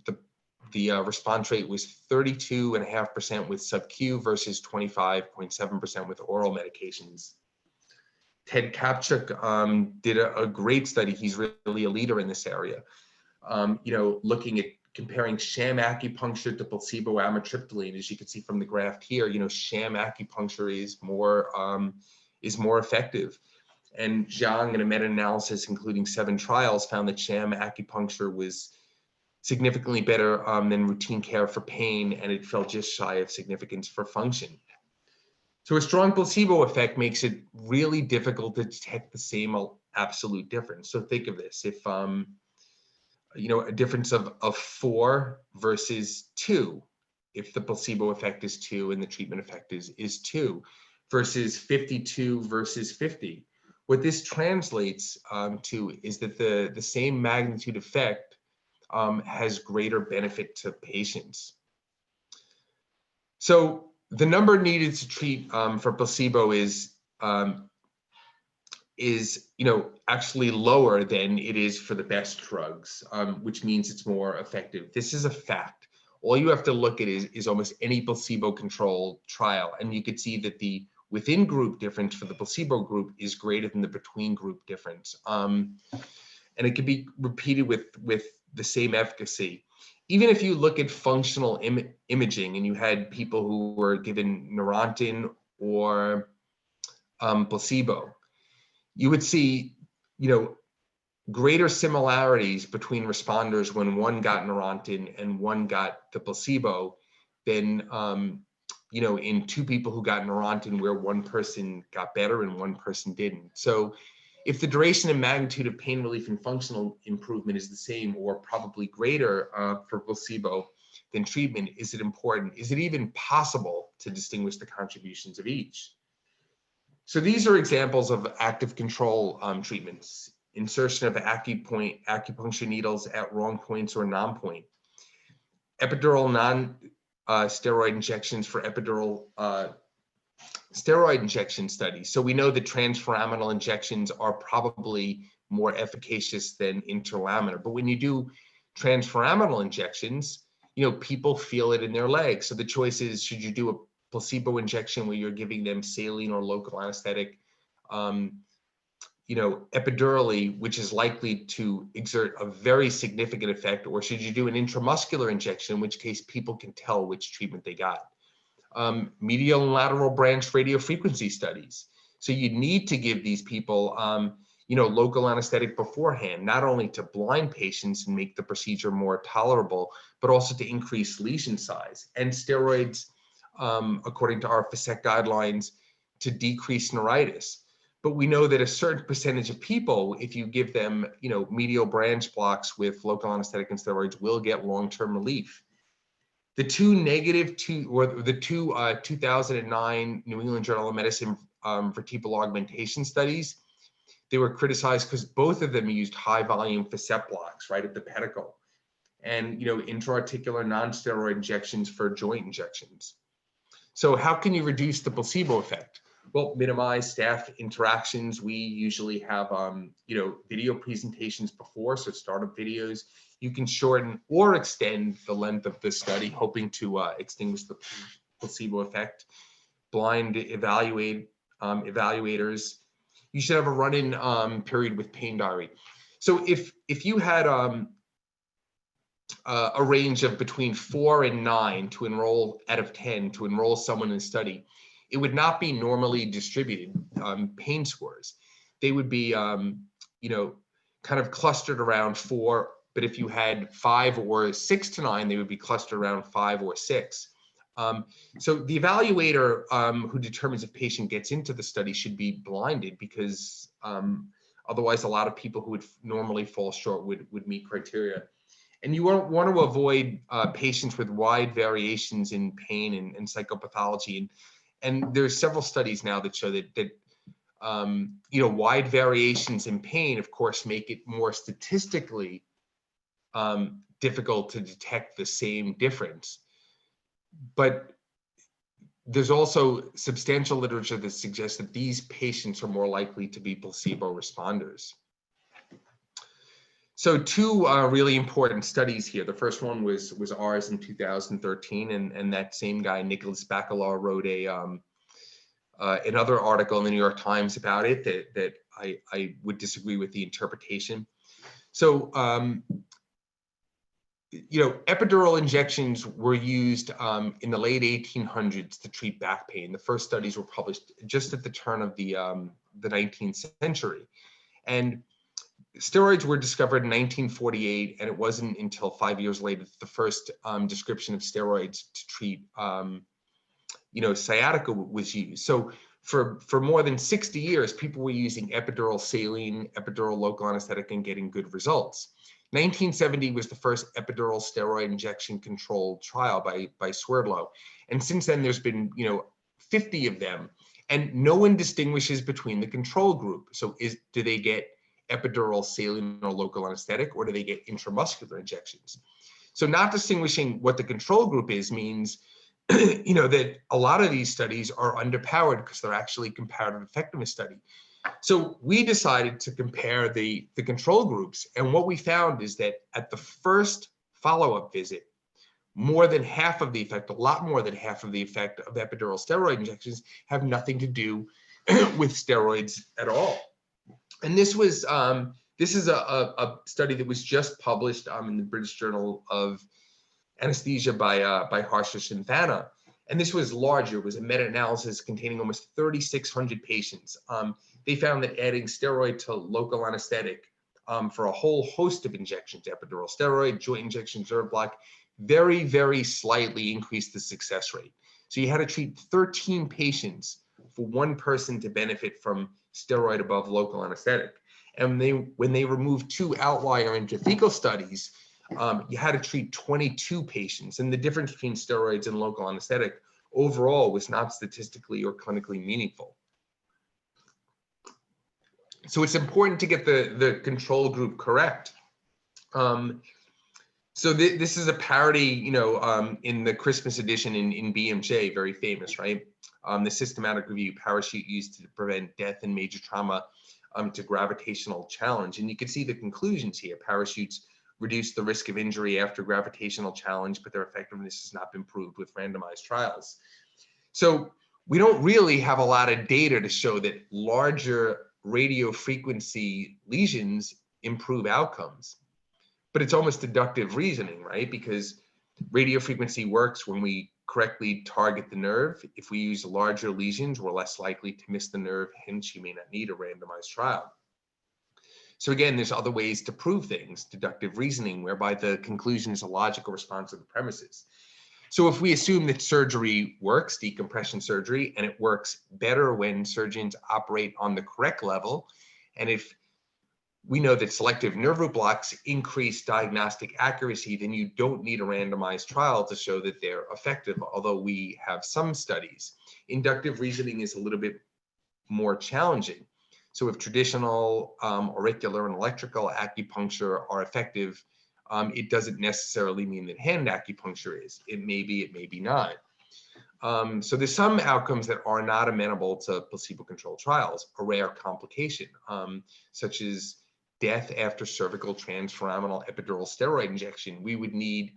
the response rate was 32.5% with sub-Q versus 25.7% with oral medications. Ted Kapchuk did a great study. He's really a leader in this area. Looking at comparing sham acupuncture to placebo amitriptyline, as you can see from the graph here, sham acupuncture is more effective. And Zhang, in a meta-analysis including 7 trials, found that sham acupuncture was significantly better than routine care for pain, and it fell just shy of significance for function. So a strong placebo effect makes it really difficult to detect the same absolute difference. So think of this: if a difference of 4 versus 2, if the placebo effect is 2 and the treatment effect is 2, versus 52 versus 50. What this translates to is that the same magnitude effect has greater benefit to patients. So the number needed to treat for placebo is actually lower than it is for the best drugs, which means it's more effective. This is a fact. All you have to look at is almost any placebo-controlled trial, and you could see that the within group difference for the placebo group is greater than the between group difference. And it can be repeated with the same efficacy. Even if you look at functional imaging and you had people who were given Neurontin or placebo, you would see, greater similarities between responders when one got Neurontin and one got the placebo than, in 2 people who got Neurontin where one person got better and one person didn't. So if the duration and magnitude of pain relief and functional improvement is the same or probably greater for placebo than treatment, is it important? Is it even possible to distinguish the contributions of each? So these are examples of active control treatments: insertion of acupuncture needles at wrong points or non-point, epidural non-steroid injections for epidural steroid injection studies. So we know that transforaminal injections are probably more efficacious than interlaminar. But when you do transforaminal injections, people feel it in their legs. So the choice is, should you do a placebo injection where you're giving them saline or local anesthetic, epidurally, which is likely to exert a very significant effect, or should you do an intramuscular injection, in which case people can tell which treatment they got? Medial and lateral branch radiofrequency studies. So you need to give these people, local anesthetic beforehand, not only to blind patients and make the procedure more tolerable, but also to increase lesion size, and steroids, according to our FASEC guidelines, to decrease neuritis. But we know that a certain percentage of people, if you give them, medial branch blocks with local anesthetic and steroids, will get long-term relief. The two 2009 New England Journal of Medicine vertebral augmentation studies, they were criticized because both of them used high-volume facet blocks right at the pedicle, and intra-articular non-steroid injections for joint injections. So how can you reduce the placebo effect? Well, minimize staff interactions. We usually have, video presentations before, so startup videos. You can shorten or extend the length of the study, hoping to extinguish the placebo effect. Blind evaluators. You should have a run-in period with pain diary. So if you had a range of between 4 and 9 to enroll out of 10 to enroll someone in a study, it would not be normally distributed pain scores. They would be, kind of clustered around 4. But if you had 5 or 6 to 9, they would be clustered around 5 or 6. So the evaluator who determines if patient gets into the study should be blinded, because otherwise a lot of people who would normally fall short would meet criteria. And you want to avoid patients with wide variations in pain and psychopathology. And there's several studies now that show that wide variations in pain, of course, make it more statistically difficult to detect the same difference. But there's also substantial literature that suggests that these patients are more likely to be placebo responders. So two really important studies here. The first one was ours in 2013, and that same guy, Nicholas Bacalor, wrote another article in the New York Times about it that I would disagree with the interpretation. So, epidural injections were used in the late 1800s to treat back pain. The first studies were published just at the turn of the 19th century. And steroids were discovered in 1948, and it wasn't until 5 years later that the first description of steroids to treat, sciatica was used. So for more than 60 years, people were using epidural saline, epidural local anesthetic, and getting good results. 1970 was the first epidural steroid injection controlled trial by Swerdlow. And since then, there's been, 50 of them, and no one distinguishes between the control group. So do they get epidural saline or local anesthetic, or do they get intramuscular injections? So not distinguishing what the control group is means, that a lot of these studies are underpowered because they're actually comparative effectiveness study. So we decided to compare the control groups, and what we found is that at the first follow-up visit, more than half of the effect, a lot more than half of the effect of epidural steroid injections have nothing to do with steroids at all. And this is a study that was just published in the British Journal of Anesthesia by Harshash and Thana. And this was larger. It was a meta-analysis containing almost 3,600 patients. They found that adding steroid to local anesthetic for a whole host of injections, epidural steroid, joint injections, nerve block, very, very slightly increased the success rate. So you had to treat 13 patients for one person to benefit from steroid above local anesthetic. And when they removed 2 outlier intrathecal studies, you had to treat 22 patients, and the difference between steroids and local anesthetic overall was not statistically or clinically meaningful. So it's important to get the control group correct. So this is a parody, in the Christmas edition in BMJ, very famous, right? The systematic review, parachute used to prevent death and major trauma to gravitational challenge. And you can see the conclusions here. Parachutes reduce the risk of injury after gravitational challenge, but their effectiveness has not been proved with randomized trials. So we don't really have a lot of data to show that larger radio frequency lesions improve outcomes. But it's almost deductive reasoning, right? Because radio frequency works when we correctly target the nerve. If we use larger lesions, we're less likely to miss the nerve, hence you may not need a randomized trial. So again, there's other ways to prove things, deductive reasoning, whereby the conclusion is a logical response to the premises. So if we assume that surgery works, decompression surgery, and it works better when surgeons operate on the correct level, and if we know that selective nerve root blocks increase diagnostic accuracy, then you don't need a randomized trial to show that they're effective, although we have some studies. Inductive reasoning is a little bit more challenging. So if traditional auricular and electrical acupuncture are effective, it doesn't necessarily mean that hand acupuncture is. It may be not. So there's some outcomes that are not amenable to placebo-controlled trials, a rare complication, such as death after cervical transforaminal epidural steroid injection. We would need,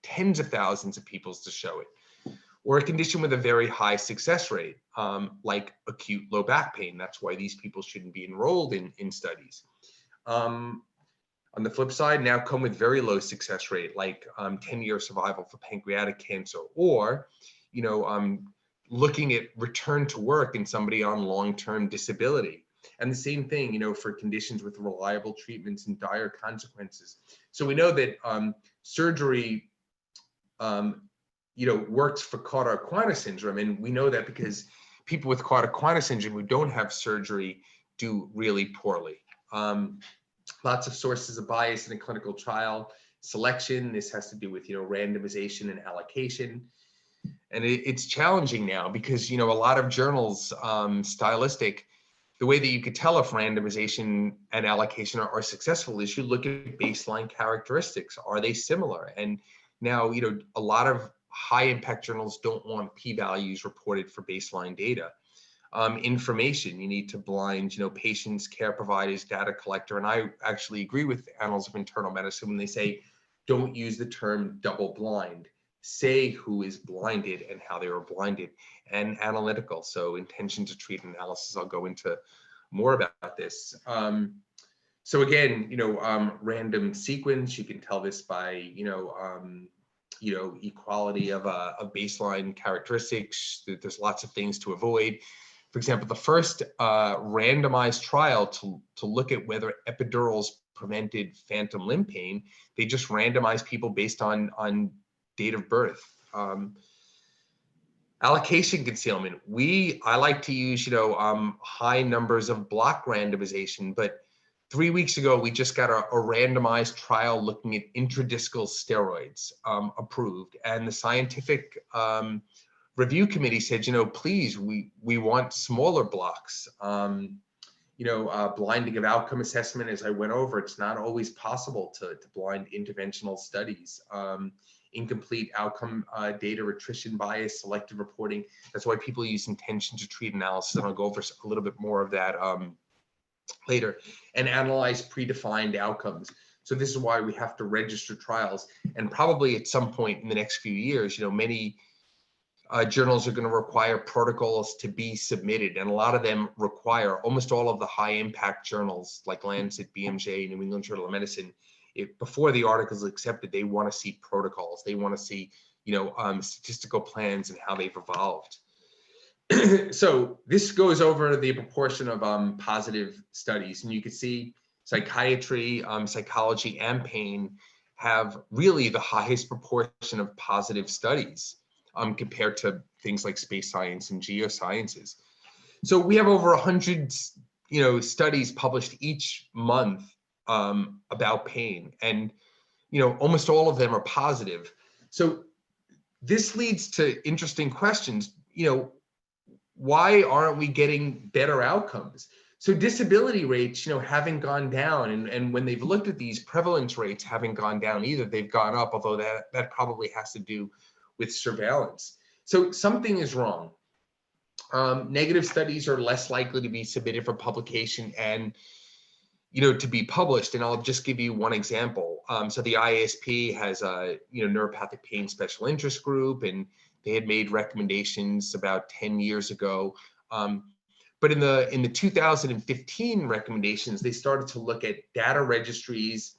tens of thousands of people to show it. Or a condition with a very high success rate, like acute low back pain. That's why these people shouldn't be enrolled in studies. On the flip side, now come with very low success rate, like 10-year survival for pancreatic cancer, or, looking at return to work in somebody on long-term disability. And the same thing, for conditions with reliable treatments and dire consequences. So we know that surgery, works for Carter-Aquina syndrome. And we know that because people with Carter-Aquina syndrome who don't have surgery do really poorly. Lots of sources of bias in a clinical trial selection. This has to do with, randomization and allocation. And it's challenging now because, a lot of journals, stylistic, the way that you could tell if randomization and allocation are successful is you look at baseline characteristics. Are they similar? And now, a lot of high impact journals don't want p-values reported for baseline data. Information, you need to blind, patients, care providers, data collector. And I actually agree with Annals of Internal Medicine when they say, don't use the term double blind. Say who is blinded and how they were blinded, and analytical. So intention to treat analysis, I'll go into more about this. So again, random sequence, you can tell this by, equality of baseline characteristics. There's lots of things to avoid. For example, the first randomized trial to look at whether epidurals prevented phantom limb pain, they just randomized people based on date of birth. Allocation concealment. I like to use, high numbers of block randomization, but 3 weeks ago, we just got a randomized trial looking at intradiscal steroids approved, and the scientific review committee said, please, we want smaller blocks. Blinding of outcome assessment, as I went over, it's not always possible to blind interventional studies. Incomplete outcome data, attrition bias, selective reporting. That's why people use intention to treat analysis, and I'll go over a little bit more of that later. And analyze predefined outcomes. So this is why we have to register trials, and probably at some point in the next few years, many journals are going to require protocols to be submitted, and a lot of them require, almost all of the high impact journals like Lancet, BMJ, New England Journal of Medicine, before the article is accepted, they want to see protocols. They want to see, statistical plans and how they've evolved. So this goes over the proportion of positive studies, and you can see psychiatry, psychology, and pain have really the highest proportion of positive studies compared to things like space science and geosciences. So we have over 100, studies published each month about pain, and almost all of them are positive. So this leads to interesting questions. Why aren't we getting better outcomes? So disability rates, haven't gone down, and when they've looked at these, prevalence rates haven't gone down either. They've gone up, although that probably has to do with surveillance. So something is wrong. Negative studies are less likely to be submitted for publication and to be published. And I'll just give you one example. So the IASP has a neuropathic pain special interest group, and they had made recommendations about 10 years ago. But in the 2015 recommendations, they started to look at data registries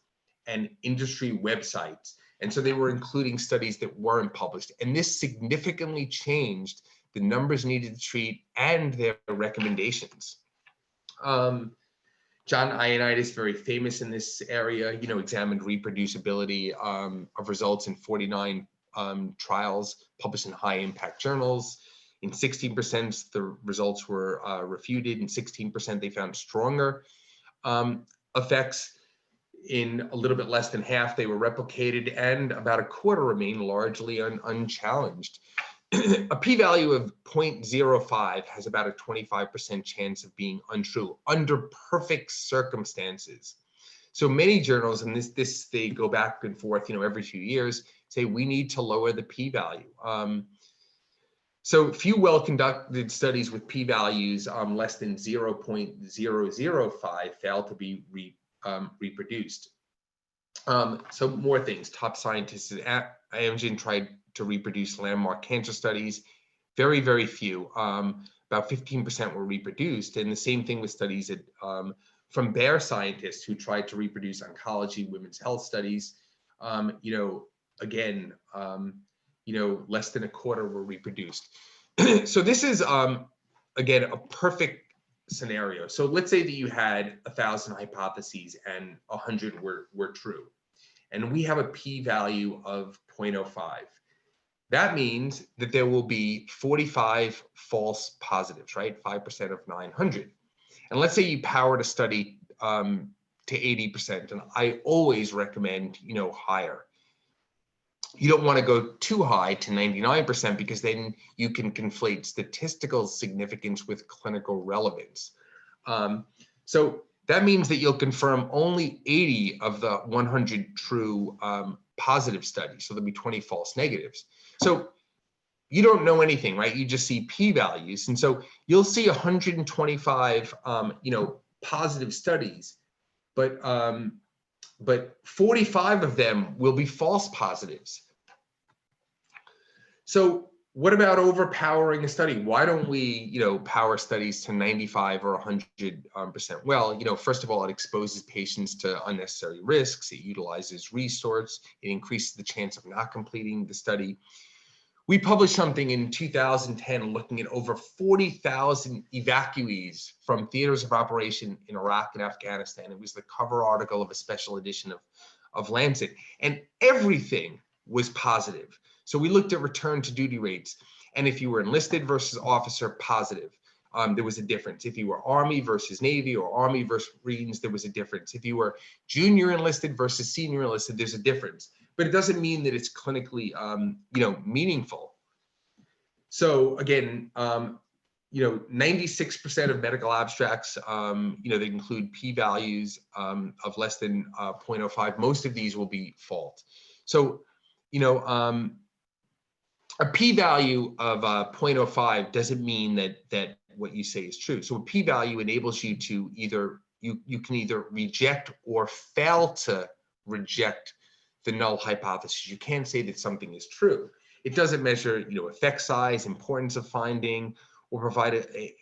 and industry websites. And so they were including studies that weren't published. And this significantly changed the numbers needed to treat and their recommendations. John Ioannidis, very famous in this area, examined reproducibility of results in 49 trials published in high impact journals. In 16%, the results were refuted. In 16%, they found stronger effects. In a little bit less than half, they were replicated, and about a quarter remain largely unchallenged. A p-value of 0.05 has about a 25% chance of being untrue under perfect circumstances. So many journals, and this they go back and forth, every few years, say we need to lower the p-value. So few well-conducted studies with p-values less than 0.005 fail to be reproduced. So more things. Top scientists at Amgen tried to reproduce landmark cancer studies. Very, very few. About 15% were reproduced. And the same thing with studies from Bayer scientists who tried to reproduce oncology, women's health studies. Again, less than a quarter were reproduced. So this is, again, a perfect scenario. So let's say that you had 1,000 hypotheses and 100 were true. And we have a p-value of 0.05. That means that there will be 45 false positives, right? 5% of 900. And let's say you powered a study to 80%, and I always recommend, higher. You don't want to go too high to 99% because then you can conflate statistical significance with clinical relevance. So that means that you'll confirm only 80 of the 100 true positive studies. So there'll be 20 false negatives. So you don't know anything, right? You just see p-values. And so you'll see 125, positive studies, but 45 of them will be false positives. So what about overpowering a study? Why don't we, power studies to 95 or 100%? Well, first of all, it exposes patients to unnecessary risks. It utilizes resource. It increases the chance of not completing the study. We published something in 2010 looking at over 40,000 evacuees from theaters of operation in Iraq and Afghanistan. It was the cover article of a special edition of Lancet, and everything was positive. So we looked at return to duty rates, and if you were enlisted versus officer, positive. There was a difference. If you were Army versus Navy or Army versus Marines, there was a difference. If you were junior enlisted versus senior enlisted, there's a difference. But it doesn't mean that it's clinically, meaningful. So again, 96% of medical abstracts, they include p-values of less than 0.05. Most of these will be false. So, a p-value of 0.05 doesn't mean that what you say is true. So a p-value enables you to you can either reject or fail to reject the null hypothesis. You can't say that something is true. It doesn't measure, effect size, importance of finding, or provide a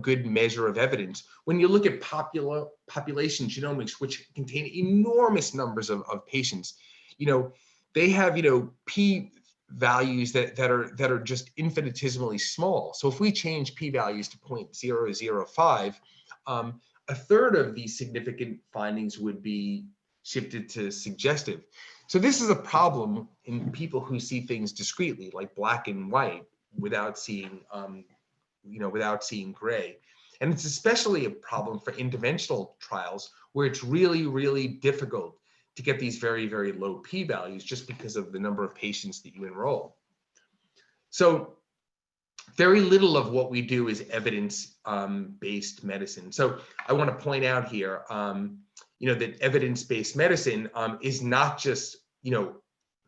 good measure of evidence. When you look at population genomics, which contain enormous numbers of patients, they have, p values that are just infinitesimally small. So if we change p-values to 0.005, a third of these significant findings would be shifted to suggestive. So this is a problem in people who see things discretely, like black and white, without seeing, without seeing gray. And it's especially a problem for interventional trials where it's really, really difficult to get these very, very low p-values just because of the number of patients that you enroll. So very little of what we do is evidence-based medicine. So I want to point out here, that evidence-based medicine is not just,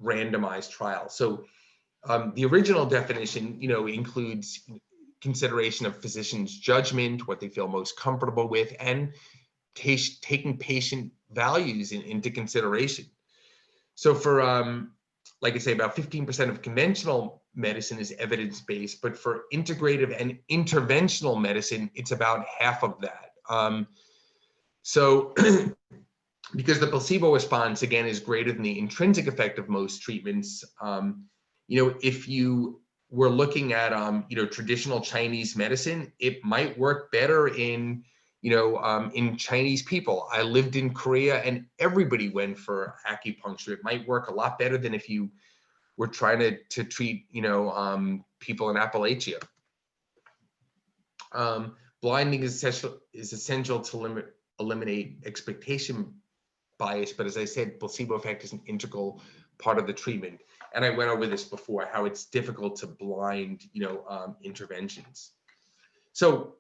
randomized trials. So the original definition, includes consideration of physicians' judgment, what they feel most comfortable with, and taking patient values into consideration. So for, like I say, about 15% of conventional medicine is evidence-based, but for integrative and interventional medicine, it's about half of that. So because the placebo response, again, is greater than the intrinsic effect of most treatments, if you were looking at, traditional Chinese medicine, it might work better in Chinese people. I lived in Korea and everybody went for acupuncture. It might work a lot better than if you were trying to treat, people in Appalachia. Blinding is essential to eliminate expectation bias, but as I said, placebo effect is an integral part of the treatment. And I went over this before, how it's difficult to blind, interventions. So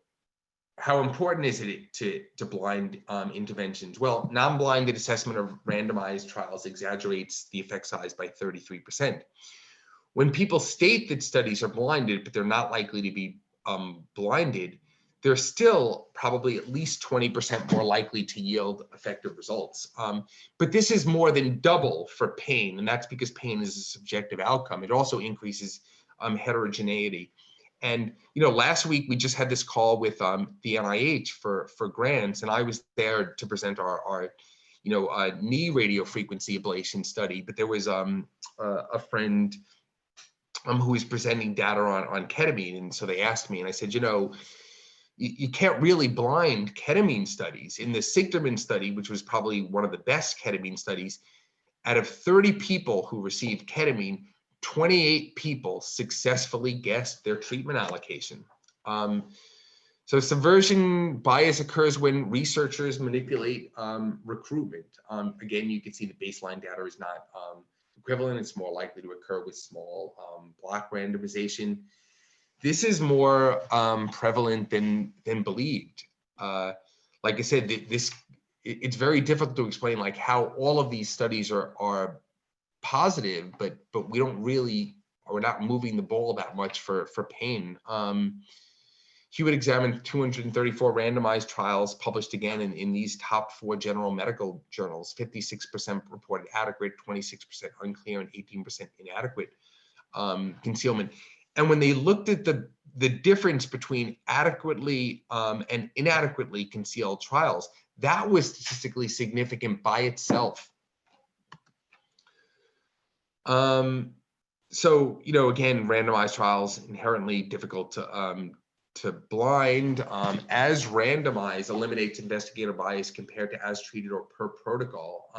how important is it to blind interventions? Well, non-blinded assessment of randomized trials exaggerates the effect size by 33%. When people state that studies are blinded, but they're not likely to be blinded, they're still probably at least 20% more likely to yield effective results. But this is more than double for pain, and that's because pain is a subjective outcome. It also increases heterogeneity. And last week we just had this call with the NIH for grants, and I was there to present our knee radiofrequency ablation study. But there was a friend who was presenting data on ketamine, and so they asked me, and I said, you can't really blind ketamine studies. In the Sigderman study, which was probably one of the best ketamine studies, out of 30 people who received ketamine, 28 people successfully guessed their treatment allocation. So subversion bias occurs when researchers manipulate recruitment. Again, you can see the baseline data is not equivalent. It's more likely to occur with small block randomization. This is more prevalent than believed. like I said, it's very difficult to explain like how all of these studies are positive, but we don't really, or we're not moving the ball that much for pain. Hewitt examined 234 randomized trials published again in these top 4 general medical journals. 56% reported adequate, 26% unclear, and 18% inadequate concealment. And when they looked at the difference between adequately and inadequately concealed trials, that was statistically significant by itself. So, again, randomized trials inherently difficult to blind. As randomized eliminates investigator bias compared to as treated or per protocol.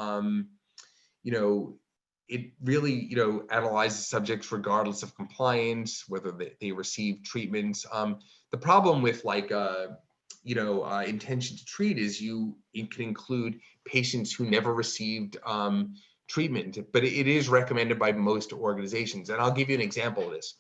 It really, analyzes subjects regardless of compliance, whether they receive treatments. The problem with like, intention to treat is it can include patients who never received treatment, but it is recommended by most organizations. And I'll give you an example of this.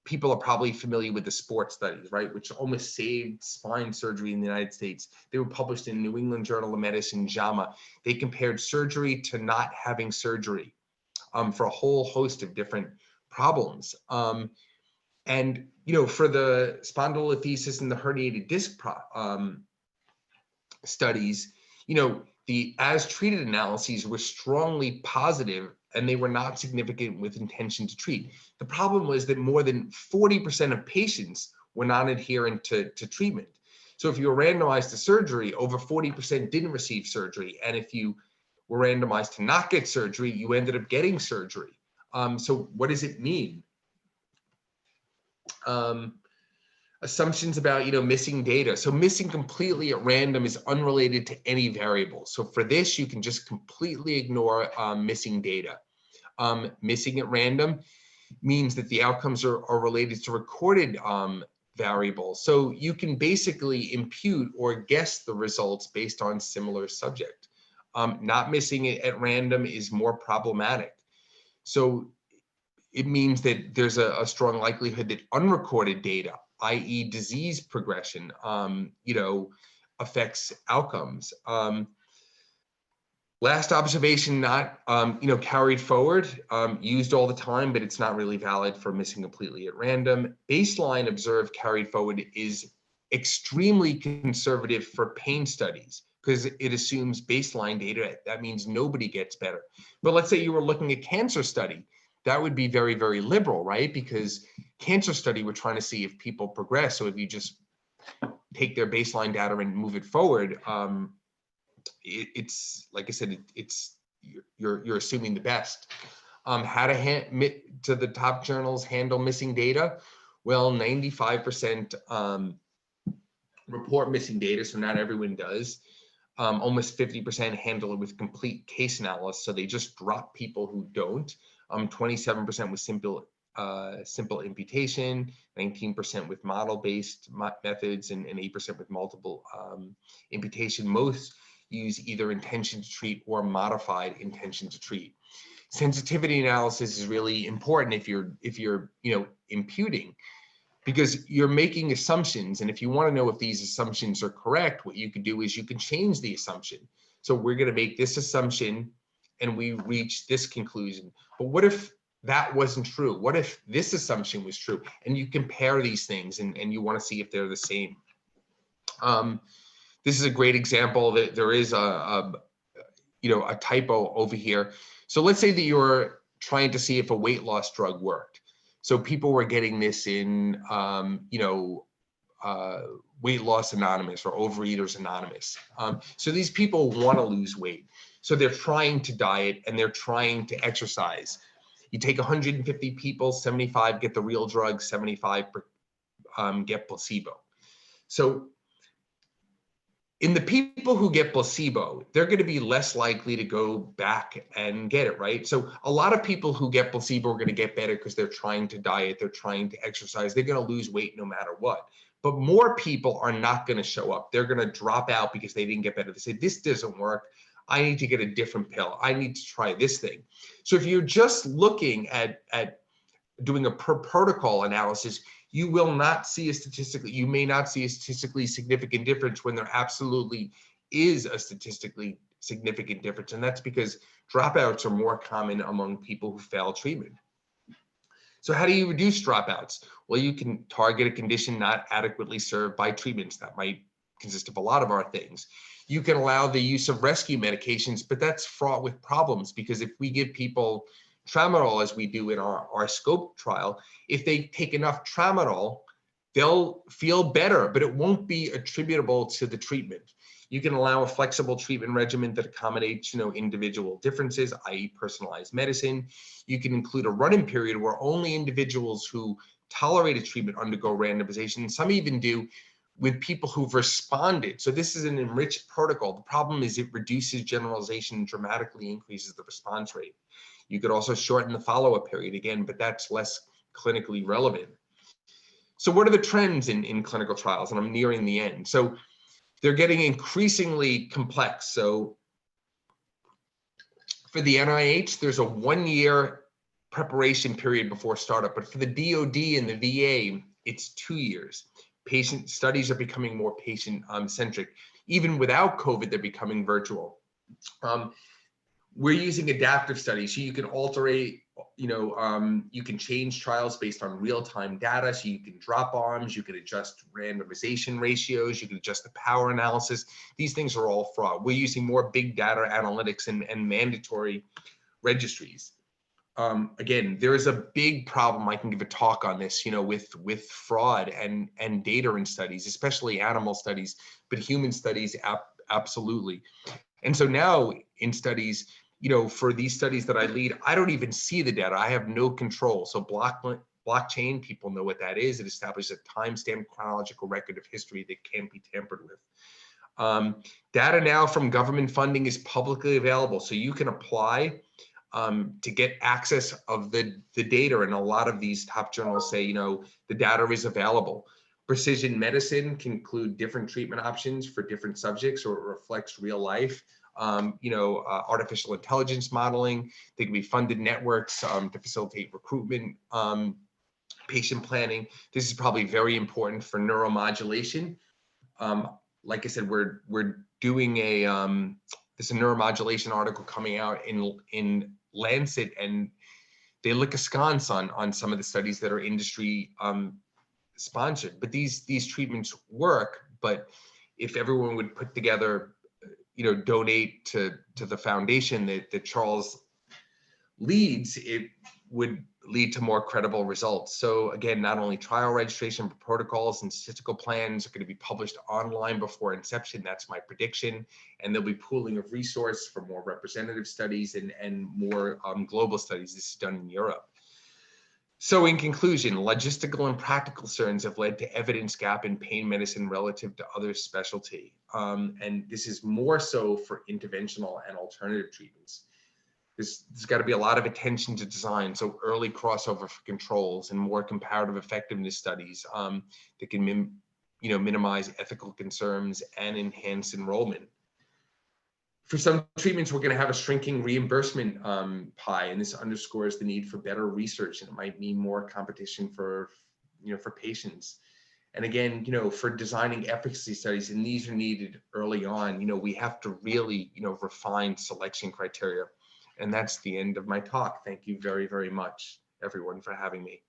People are probably familiar with the sports studies, right, which almost saved spine surgery in the United States. They were published in New England Journal of Medicine, JAMA. They compared surgery to not having surgery for a whole host of different problems. And, for the spondylolisthesis and the herniated disc studies, the as treated analyses were strongly positive and they were not significant with intention to treat. The problem was that more than 40% of patients were not adherent to treatment. So if you were randomized to surgery, over 40% didn't receive surgery. And if you were randomized to not get surgery, you ended up getting surgery. So what does it mean? Assumptions about, missing data. So missing completely at random is unrelated to any variable. So for this, you can just completely ignore missing data. Missing at random means that the outcomes are related to recorded variables. So you can basically impute or guess the results based on similar subject. Not missing it at random is more problematic. So it means that there's a strong likelihood that unrecorded data, i.e. disease progression, affects outcomes. Last observation, not, carried forward, used all the time, but it's not really valid for missing completely at random. Baseline observed carried forward is extremely conservative for pain studies because it assumes baseline data. That means nobody gets better. But let's say you were looking at cancer study. That would be very, very liberal, right? Because cancer study, we're trying to see if people progress. So if you just take their baseline data and move it forward, it's like I said, you're assuming the best. How to the top journals handle missing data? Well, 95% report missing data, so not everyone does. Almost 50% handle it with complete case analysis, so they just drop people who don't. 27% with simple imputation, 19% with model-based methods, and 8% with multiple imputation. Most use either intention to treat or modified intention to treat. Sensitivity analysis is really important if you're imputing, because you're making assumptions, and if you want to know if these assumptions are correct, what you could do is you can change the assumption. So we're going to make this assumption and we reach this conclusion. But what if that wasn't true? What if this assumption was true? And you compare these things and you want to see if they're the same. This is a great example that there is a typo over here. So let's say that you're trying to see if a weight loss drug worked. So people were getting this in, Weight Loss Anonymous or Overeaters Anonymous. So these people want to lose weight. So they're trying to diet and they're trying to exercise. You take 150 people, 75 get the real drug, 75 get placebo. So in the people who get placebo, they're going to be less likely to go back and get it, right? So a lot of people who get placebo are going to get better because they're trying to diet, they're trying to exercise, they're going to lose weight no matter what. But more people are not going to show up. They're going to drop out because they didn't get better. They say, this doesn't work. I need to get a different pill. I need to try this thing. So if you're just looking at doing a per protocol analysis, you will not see a statistically, you may not see a statistically significant difference when there absolutely is a statistically significant difference. And that's because dropouts are more common among people who fail treatment. So how do you reduce dropouts? Well, you can target a condition not adequately served by treatments. That might consist of a lot of our things. You can allow the use of rescue medications, but that's fraught with problems, because if we give people tramadol, as we do in our SCOPE trial, if they take enough tramadol, they'll feel better, but it won't be attributable to the treatment. You can allow a flexible treatment regimen that accommodates, individual differences, i.e. personalized medicine. You can include a run-in period where only individuals who tolerate a treatment undergo randomization. Some even do with people who've responded. So this is an enriched protocol. The problem is it reduces generalization and dramatically increases the response rate. You could also shorten the follow-up period again, but that's less clinically relevant. So what are the trends in clinical trials? And I'm nearing the end. So they're getting increasingly complex. So for the NIH, there's a 1-year preparation period before startup, but for the DoD and the VA, it's 2 years. Patient studies are becoming more patient-centric. Even without COVID, they're becoming virtual. We're using adaptive studies, so you can you can change trials based on real-time data, so you can drop arms, you can adjust randomization ratios, you can adjust the power analysis. These things are all fraud. We're using more big data analytics and mandatory registries. Again, there is a big problem. I can give a talk on this, with fraud and data in studies, especially animal studies, but human studies, absolutely. And so now in studies, for these studies that I lead, I don't even see the data. I have no control. So blockchain, people know what that is. It establishes a timestamp chronological record of history that can't be tampered with. Data now from government funding is publicly available. So you can apply to get access of the data. And a lot of these top journals say, the data is available. Precision medicine can include different treatment options for different subjects, or it reflects real life. Artificial intelligence modeling, they can be funded networks to facilitate recruitment, patient planning. This is probably very important for neuromodulation. Like I said, we're doing there's a neuromodulation article coming out in Lancet, and they lick askance on some of the studies that are industry sponsored. But these treatments work. But if everyone would put together, donate to the foundation that Charles leads, it would lead to more credible results. So again, not only trial registration, but protocols and statistical plans are going to be published online before inception. That's my prediction. And there'll be pooling of resources for more representative studies and more global studies. This is done in Europe. So in conclusion, logistical and practical concerns have led to evidence gap in pain medicine relative to other specialty. And this is more so for interventional and alternative treatments. There's got to be a lot of attention to design, so early crossover for controls and more comparative effectiveness studies that can minimize ethical concerns and enhance enrollment. For some treatments, we're going to have a shrinking reimbursement pie, and this underscores the need for better research, and it might mean more competition for patients. And again, for designing efficacy studies, and these are needed early on, we have to really, refine selection criteria. And that's the end of my talk. Thank you very, very much, everyone, for having me.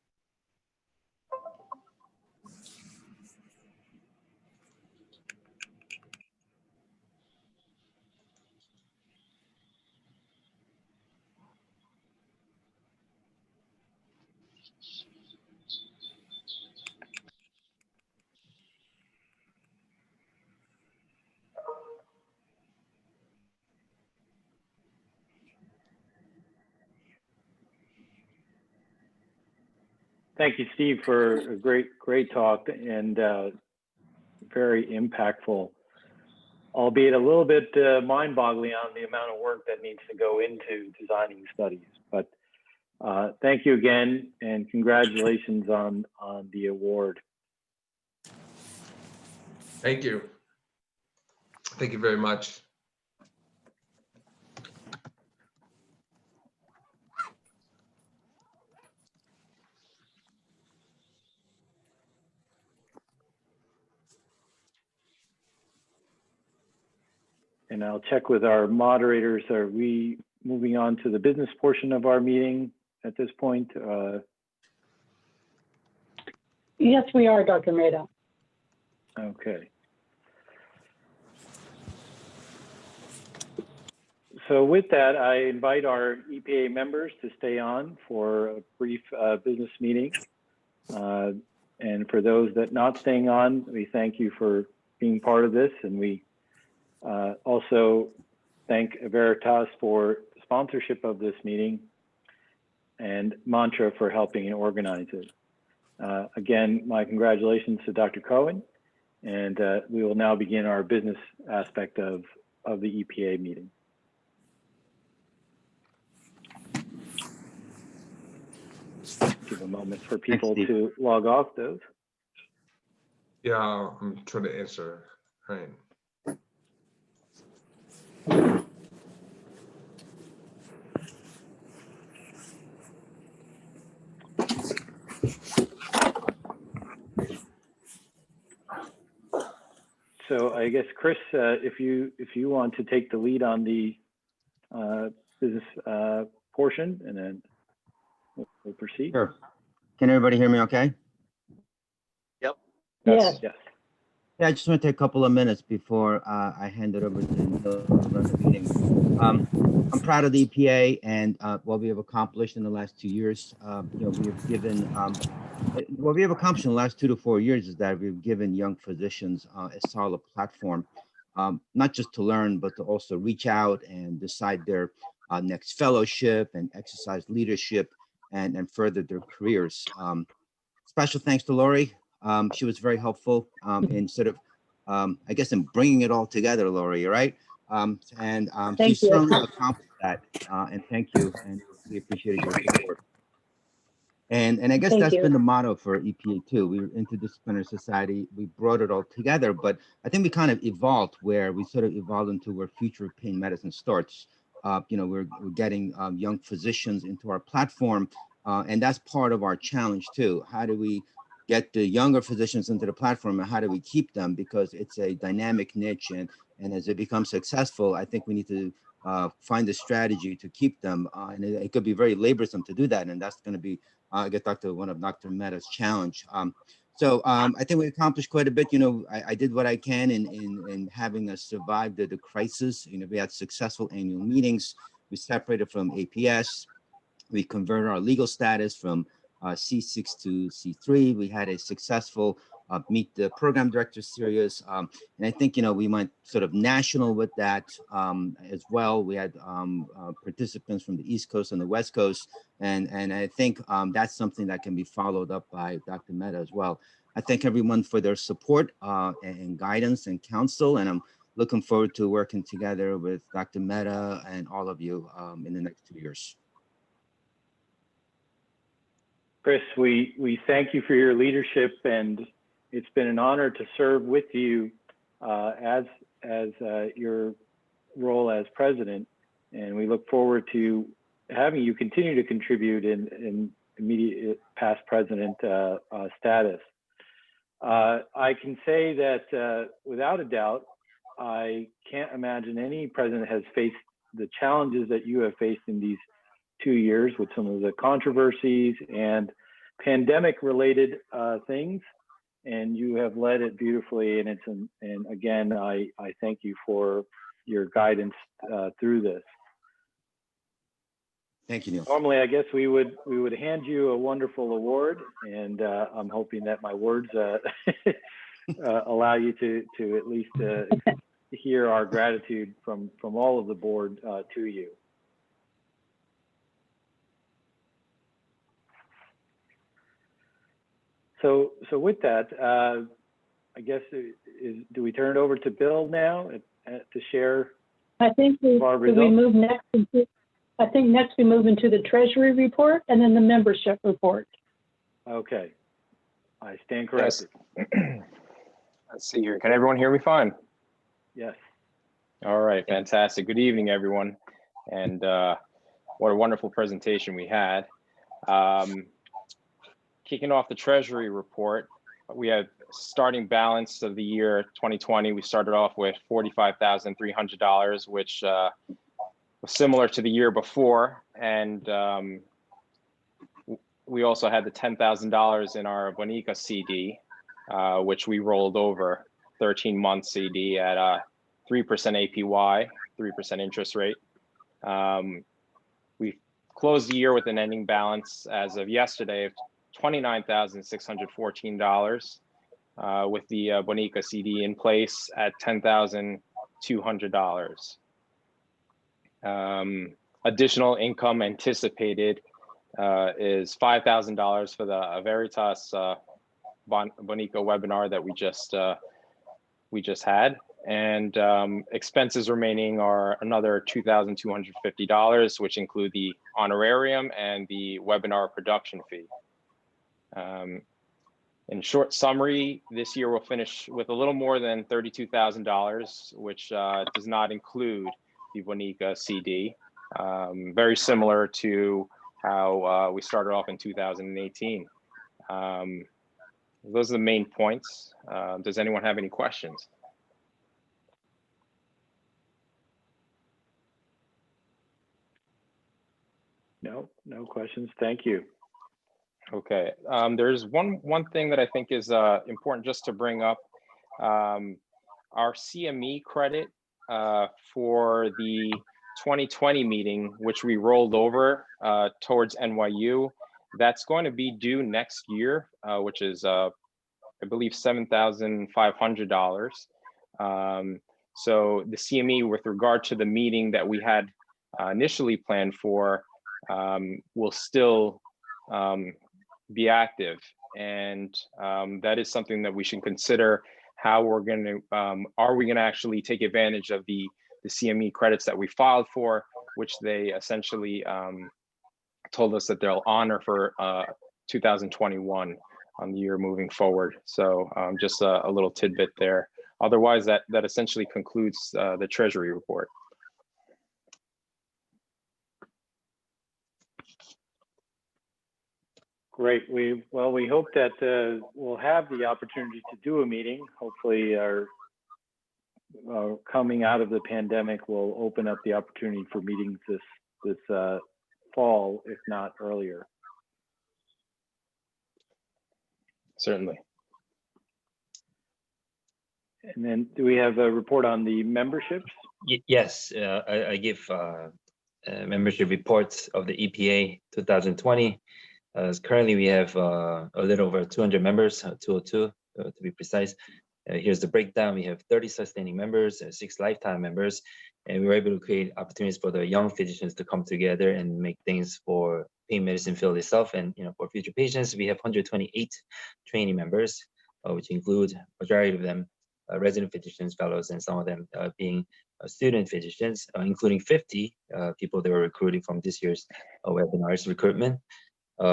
Thank you, Steve, for a great talk and very impactful, albeit a little bit mind-boggling on the amount of work that needs to go into designing studies. But thank you again, and congratulations on the award. Thank you. Thank you very much. And I'll check with our moderators. Are we moving on to the business portion of our meeting at this point? Yes, we are, Dr. Meda. Okay. So with that, I invite our EPA members to stay on for a brief business meeting. And for those that not staying on, we thank you for being part of this. And we also thank Veritas for sponsorship of this meeting and Mantra for helping organize it. Again, my congratulations to Dr. Cohen. And we will now begin our business aspect of the EPA meeting. Give a moment for people to log off those. Yeah, I'm trying to answer. Right. So I guess, Chris, if you want to take the lead on the business portion, and then we'll proceed. Sure. Can everybody hear me okay? Yes. Yes. Yeah, I just want to take a couple of minutes before I hand it over to Neil to run the meeting. I'm proud of the EPA and what we have accomplished in the last 2 years. We have given, what we have accomplished in the last 2 to 4 years is that we've given young physicians a solid platform, not just to learn, but to also reach out and decide their next fellowship and exercise leadership and further their careers. Special thanks to Lori. She was very helpful in sort of, I guess, in bringing it all together, Lori, right? She certainly accomplished that, and thank you, and we appreciated your support. And I guess that's been the motto for EPA too. We were interdisciplinary society. We brought it all together, but I think we kind of evolved where we sort of evolved into where future of pain medicine starts. We're getting young physicians into our platform, and that's part of our challenge too. How do we get the younger physicians into the platform, and how do we keep them? Because it's a dynamic niche, and as it becomes successful, I think we need to find a strategy to keep them. And it could be very laborsome to do that, and that's going to be, I guess, one of Dr. Mehta's challenge. I think we accomplished quite a bit. I did what I can in having us survive the crisis. We had successful annual meetings. We separated from APS. We converted our legal status from C6 to C3. We had a successful Meet the Program Director series. And I think, we went sort of national with that as well. We had participants from the East Coast and the West Coast. And I think that's something that can be followed up by Dr. Mehta as well. I thank everyone for their support and guidance and counsel. And I'm looking forward to working together with Dr. Mehta and all of you in the next 2 years. Chris, we thank you for your leadership, and it's been an honor to serve with you as your role as president. And we look forward to having you continue to contribute in immediate past president status. I can say that without a doubt, I can't imagine any president has faced the challenges that you have faced in these 2 years with some of the controversies and pandemic related things, and you have led it beautifully. And again, I thank you for your guidance through this. Thank you, Neil. Normally, I guess we would hand you a wonderful award, and I'm hoping that my words allow you to at least hear our gratitude from all of the board to you. So with that, I guess, do we turn it over to Bill now to share? I think we move next. I think next we move into the Treasury report and then the membership report. Okay, I stand corrected. Yes. Let's see here. Can everyone hear me fine? Yes. All right, fantastic. Good evening, everyone. And what a wonderful presentation we had. Kicking off the Treasury report, we had starting balance of the year 2020. We started off with $45,300, which was similar to the year before. And we also had the $10,000 in our Bonica CD, which we rolled over 13-month CD at 3% APY, 3% interest rate. We closed the year with an ending balance as of yesterday of $29,614, with the Bonica CD in place at $10,200. Additional income anticipated is $5,000 for the Veritas Bonica webinar that we just had, and expenses remaining are another $2,250, which include the honorarium and the webinar production fee. In short summary, this year we'll finish with a little more than $32,000, which does not include the Bonica CD. Very similar to how we started off in 2018. Those are the main points. Does anyone have any questions? No questions. Thank you. Okay. There's one thing that I think is important just to bring up. Our CME credit for the 2020 meeting, which we rolled over towards NYU, that's going to be due next year, which is, I believe, $7,500. So the CME, with regard to the meeting that we had initially planned for, will still be active, and that is something that we should consider. How we're going to are we going to actually take advantage of the CME credits that we filed for, which they essentially told us that they'll honor for 2021 on the year moving forward. So just a little tidbit there. Otherwise, that essentially concludes the Treasury report. Great. We hope that we'll have the opportunity to do a meeting. Hopefully, our coming out of the pandemic will open up the opportunity for meetings this fall, if not earlier. Certainly. And then, do we have a report on the memberships? Yes, I give membership reports of the EPA 2020. Currently, we have a little over 200 members, 202 to be precise. Here's the breakdown. We have 30 sustaining members, 6 lifetime members, and we were able to create opportunities for the young physicians to come together and make things for pain medicine field itself. And for future patients, we have 128 training members, which include majority of them resident physicians, fellows, and some of them being student physicians, including 50 people that were recruiting from this year's webinars recruitment.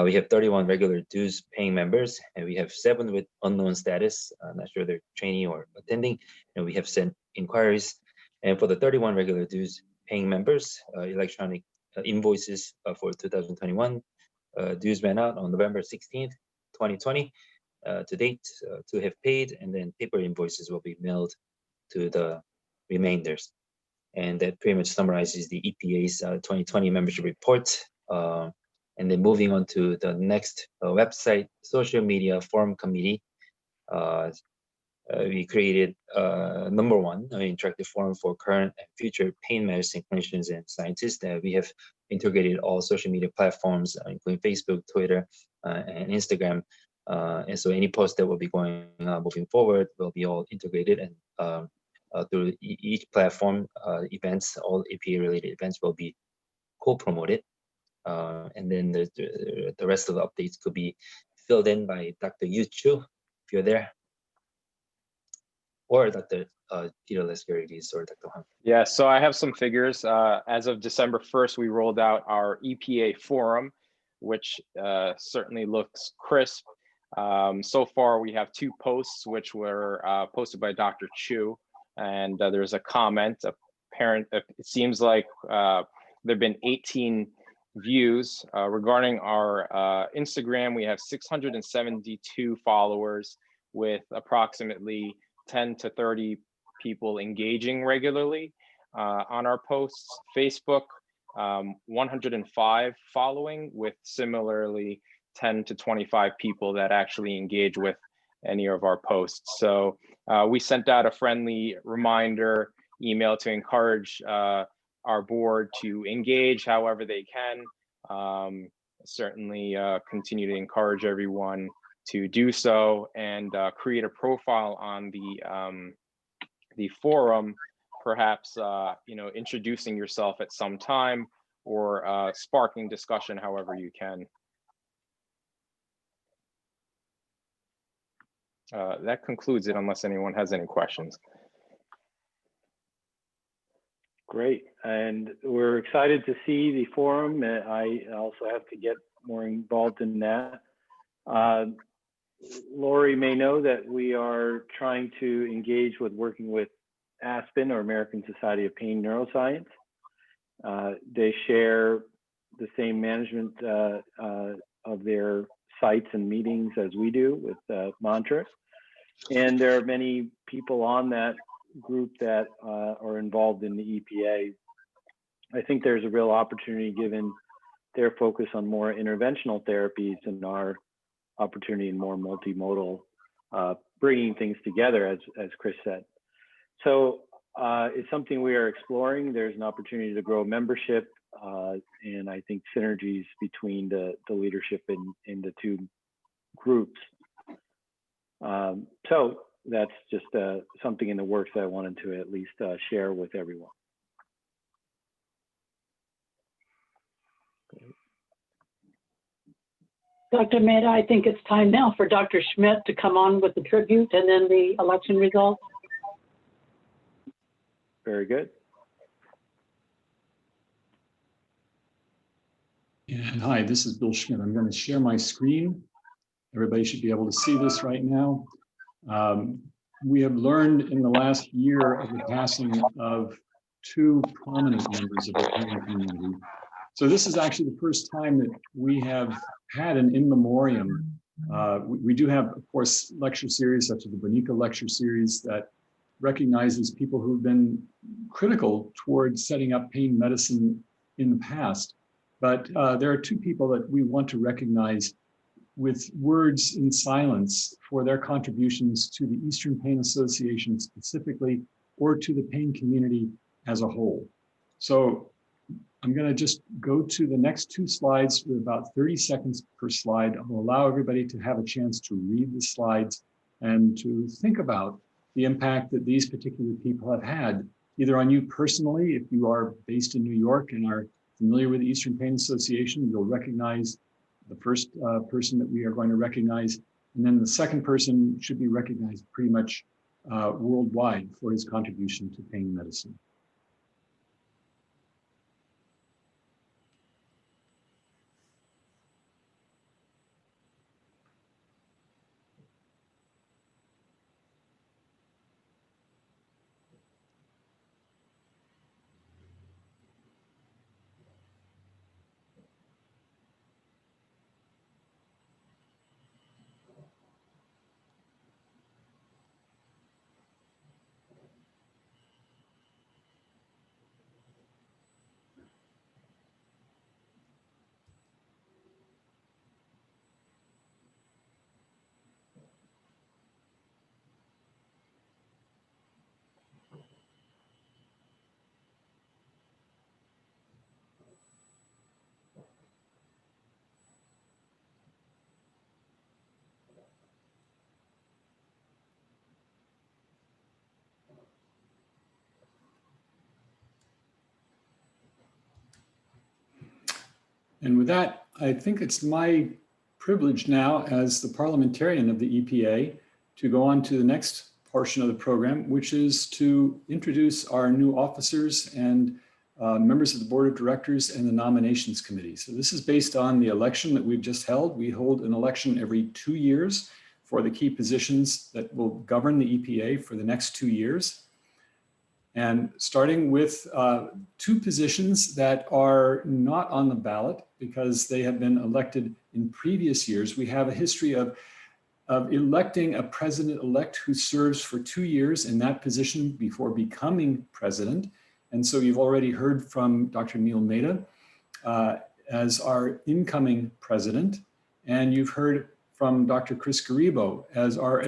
We have 31 regular dues paying members, and we have 7 with unknown status. I'm not sure they're training or attending, and we have sent inquiries. And for the 31 regular dues paying members, electronic invoices for 2021 dues went out on November 16th, 2020. To date, 2 have paid, and then paper invoices will be mailed to the remainders. And that pretty much summarizes the EPA's 2020 membership report. And then moving on to the next website, social media forum committee. We created number 1, an interactive forum for current and future pain medicine clinicians and scientists. We have integrated all social media platforms, including Facebook, Twitter, and Instagram. And so any post that will be going moving forward will be all integrated, and through each platform, events, all EPA related events will be co-promoted. And then the rest of the updates could be filled in by Dr. Yu Chu, if you're there, or Dr. Peter Lescarides or Dr. Hunt. Yeah, so I have some figures. As of December 1st, we rolled out our EPA forum, which certainly looks crisp. So far, we have 2 posts, which were posted by Dr. Chu, and there's a comment. It seems like there have been 18 views. Regarding our Instagram, we have 672 followers. with approximately 10 to 30 people engaging regularly on our posts. Facebook, 105 following, with similarly 10 to 25 people that actually engage with any of our posts. So we sent out a friendly reminder email to encourage our board to engage however they can. Certainly continue to encourage everyone to do so, and create a profile on the forum, perhaps introducing yourself at some time, or sparking discussion however you can. That concludes it, unless anyone has any questions. Great, and we're excited to see the forum. I also have to get more involved in that. Lori may know that we are trying to engage with working with ASPN, or American Society of Pain Neuroscience. They share the same management of their sites and meetings as we do with Mantra. And there are many people on that group that are involved in the EPA. I think there's a real opportunity, given their focus on more interventional therapies and our opportunity in more multimodal, bringing things together, as Chris said. So it's something we are exploring. There's an opportunity to grow membership, and I think synergies between the leadership in the two groups. So that's just something in the works that I wanted to at least share with everyone. Dr. Mehta, I think it's time now for Dr. Schmidt to come on with the tribute and then the election results. Very good. And hi, this is Bill Schmidt. I'm going to share my screen. Everybody should be able to see this right now. We have learned in the last year of the passing of two prominent members of the pain community. So this is actually the first time that we have had an in memoriam. We do have, of course, lecture series such as the Bonica lecture series that recognizes people who've been critical towards setting up pain medicine in the past. But there are two people that we want to recognize with words in silence for their contributions to the Eastern Pain Association specifically, or to the pain community as a whole. So I'm going to just go to the next two slides with about 30 seconds per slide. I'll allow everybody to have a chance to read the slides and to think about the impact that these particular people have had, either on you personally. If you are based in New York and are familiar with the Eastern Pain Association, you'll recognize the first person that we are going to recognize. And then the second person should be recognized pretty much worldwide for his contribution to pain medicine. And with that, I think it's my privilege now as the parliamentarian of the EPA to go on to the next portion of the program, which is to introduce our new officers and members of the board of directors and the nominations committee. So this is based on the election that we've just held. We hold an election every 2 years for the key positions that will govern the EPA for the next 2 years. And starting with two positions that are not on the ballot because they have been elected in previous years. We have a history of of electing a president-elect who serves for 2 years in that position before becoming president. And so you've already heard from Dr. Neil Mehta as our incoming president, and you've heard from Dr. Chris Garibo as our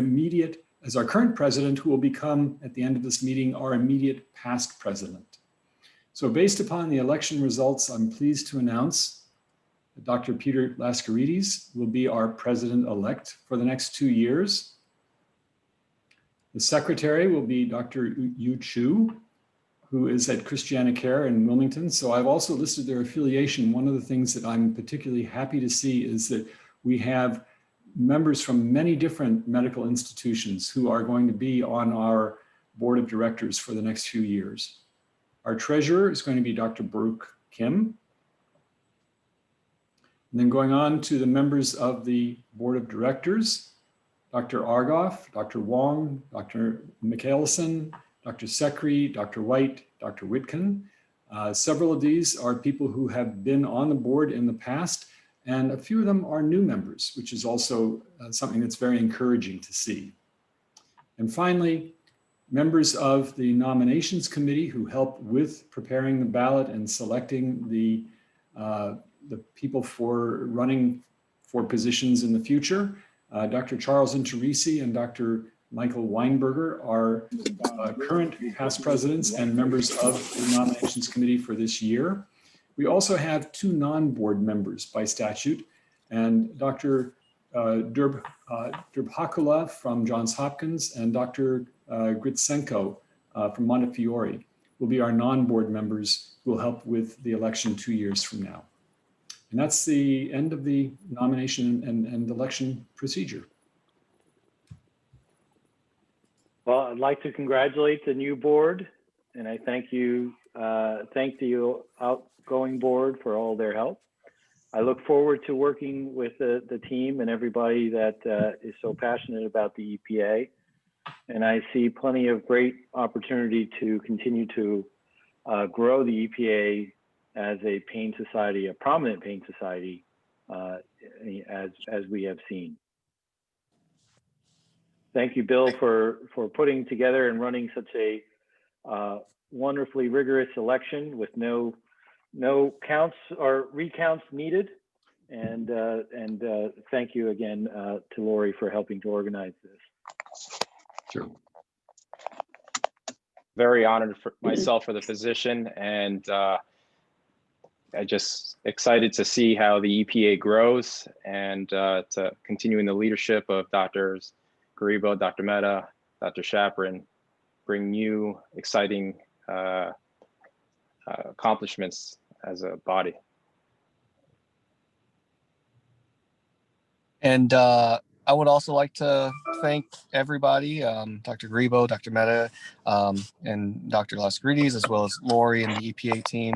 current president, who will become, at the end of this meeting, our immediate past president. So based upon the election results, I'm pleased to announce that Dr. Peter Laskaridis will be our president-elect for the next 2 years. The secretary will be Dr. Yu Chu, who is at Christiana Care in Wilmington. So I've also listed their affiliation. One of the things that I'm particularly happy to see is that we have members from many different medical institutions who are going to be on our board of directors for the next few years. Our treasurer is going to be Dr. Baruch Kim. And then going on to the members of the board of directors, Dr. Argoff, Dr. Wong, Dr. Michaelson, Dr. Sekri, Dr. White, Dr. Witkin. Several of these are people who have been on the board in the past, and a few of them are new members, which is also something that's very encouraging to see. And finally, members of the nominations committee who help with preparing the ballot and selecting the people for running for positions in the future. Dr. Charles Interisi and Dr. Michael Weinberger are current past presidents and members of the nominations committee for this year. We also have 2 non-board members by statute, and Dr. Hakula from Johns Hopkins and Dr. Gritsenko from Montefiore will be our non-board members who will help with the election 2 years from now. And that's the end of the nomination and election procedure. Well, I'd like to congratulate the new board, and I thank the outgoing board for all their help. I look forward to working with the team and everybody that is so passionate about the EPA. And I see plenty of great opportunity to continue to grow the EPA as a pain society, a prominent pain society, as we have seen. Thank you, Bill, for putting together and running such a wonderfully rigorous election with no counts or recounts needed. And thank you again to Lori for helping to organize this. Sure. Very honored for myself for the position, and I just excited to see how the EPA grows and to continue in the leadership of Drs. Garibo, Dr. Mehta, Dr. Shapron, bring new, exciting accomplishments as a body. And I would also like to thank everybody, Dr. Garibo, Dr. Mehta, and Dr. Laskaridis, as well as Lori and the EPA team.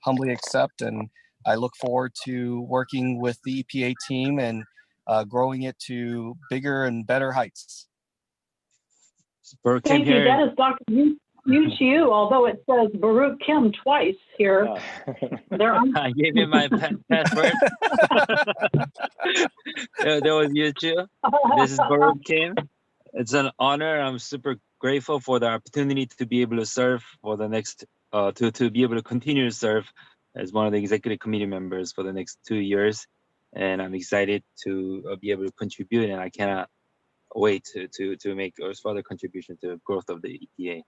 Humbly accept, and I look forward to working with the EPA team and growing it to bigger and better heights. Thank you. That is Dr. Yu Chiu, although it says Baruch Kim twice here. I gave him my password. That was Yu Chiu. This is Baruch Kim. It's an honor. I'm super grateful for the opportunity to be able to serve for the next, to be able to continue to serve as one of the executive committee members for the next 2 years. And I'm excited to be able to contribute, and I cannot wait to make a further contribution to the growth of the EPA.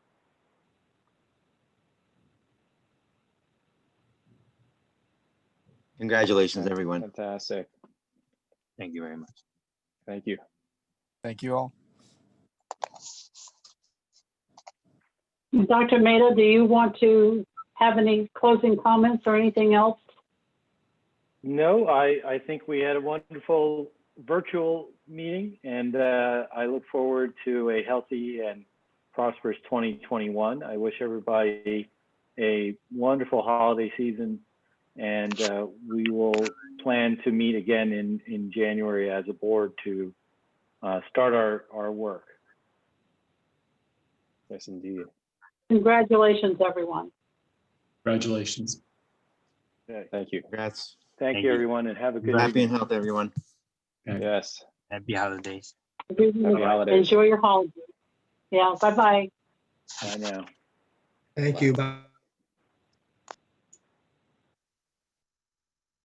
Congratulations, everyone. Fantastic. Thank you very much. Thank you. Thank you all. Dr. Mehta, do you want to have any closing comments or anything else? No, I think we had a wonderful virtual meeting, and I look forward to a healthy and prosperous 2021. I wish everybody a wonderful holiday season, and we will plan to meet again in January as a board to start our work. Yes, indeed. Congratulations, everyone. Congratulations. Okay. Thank you. Congrats. Thank you, everyone, and have a good Happy evening. and healthy, everyone. Yes. Happy holidays. Happy holidays. Enjoy your holiday. Yeah, bye-bye. Bye now. Thank you. Bye.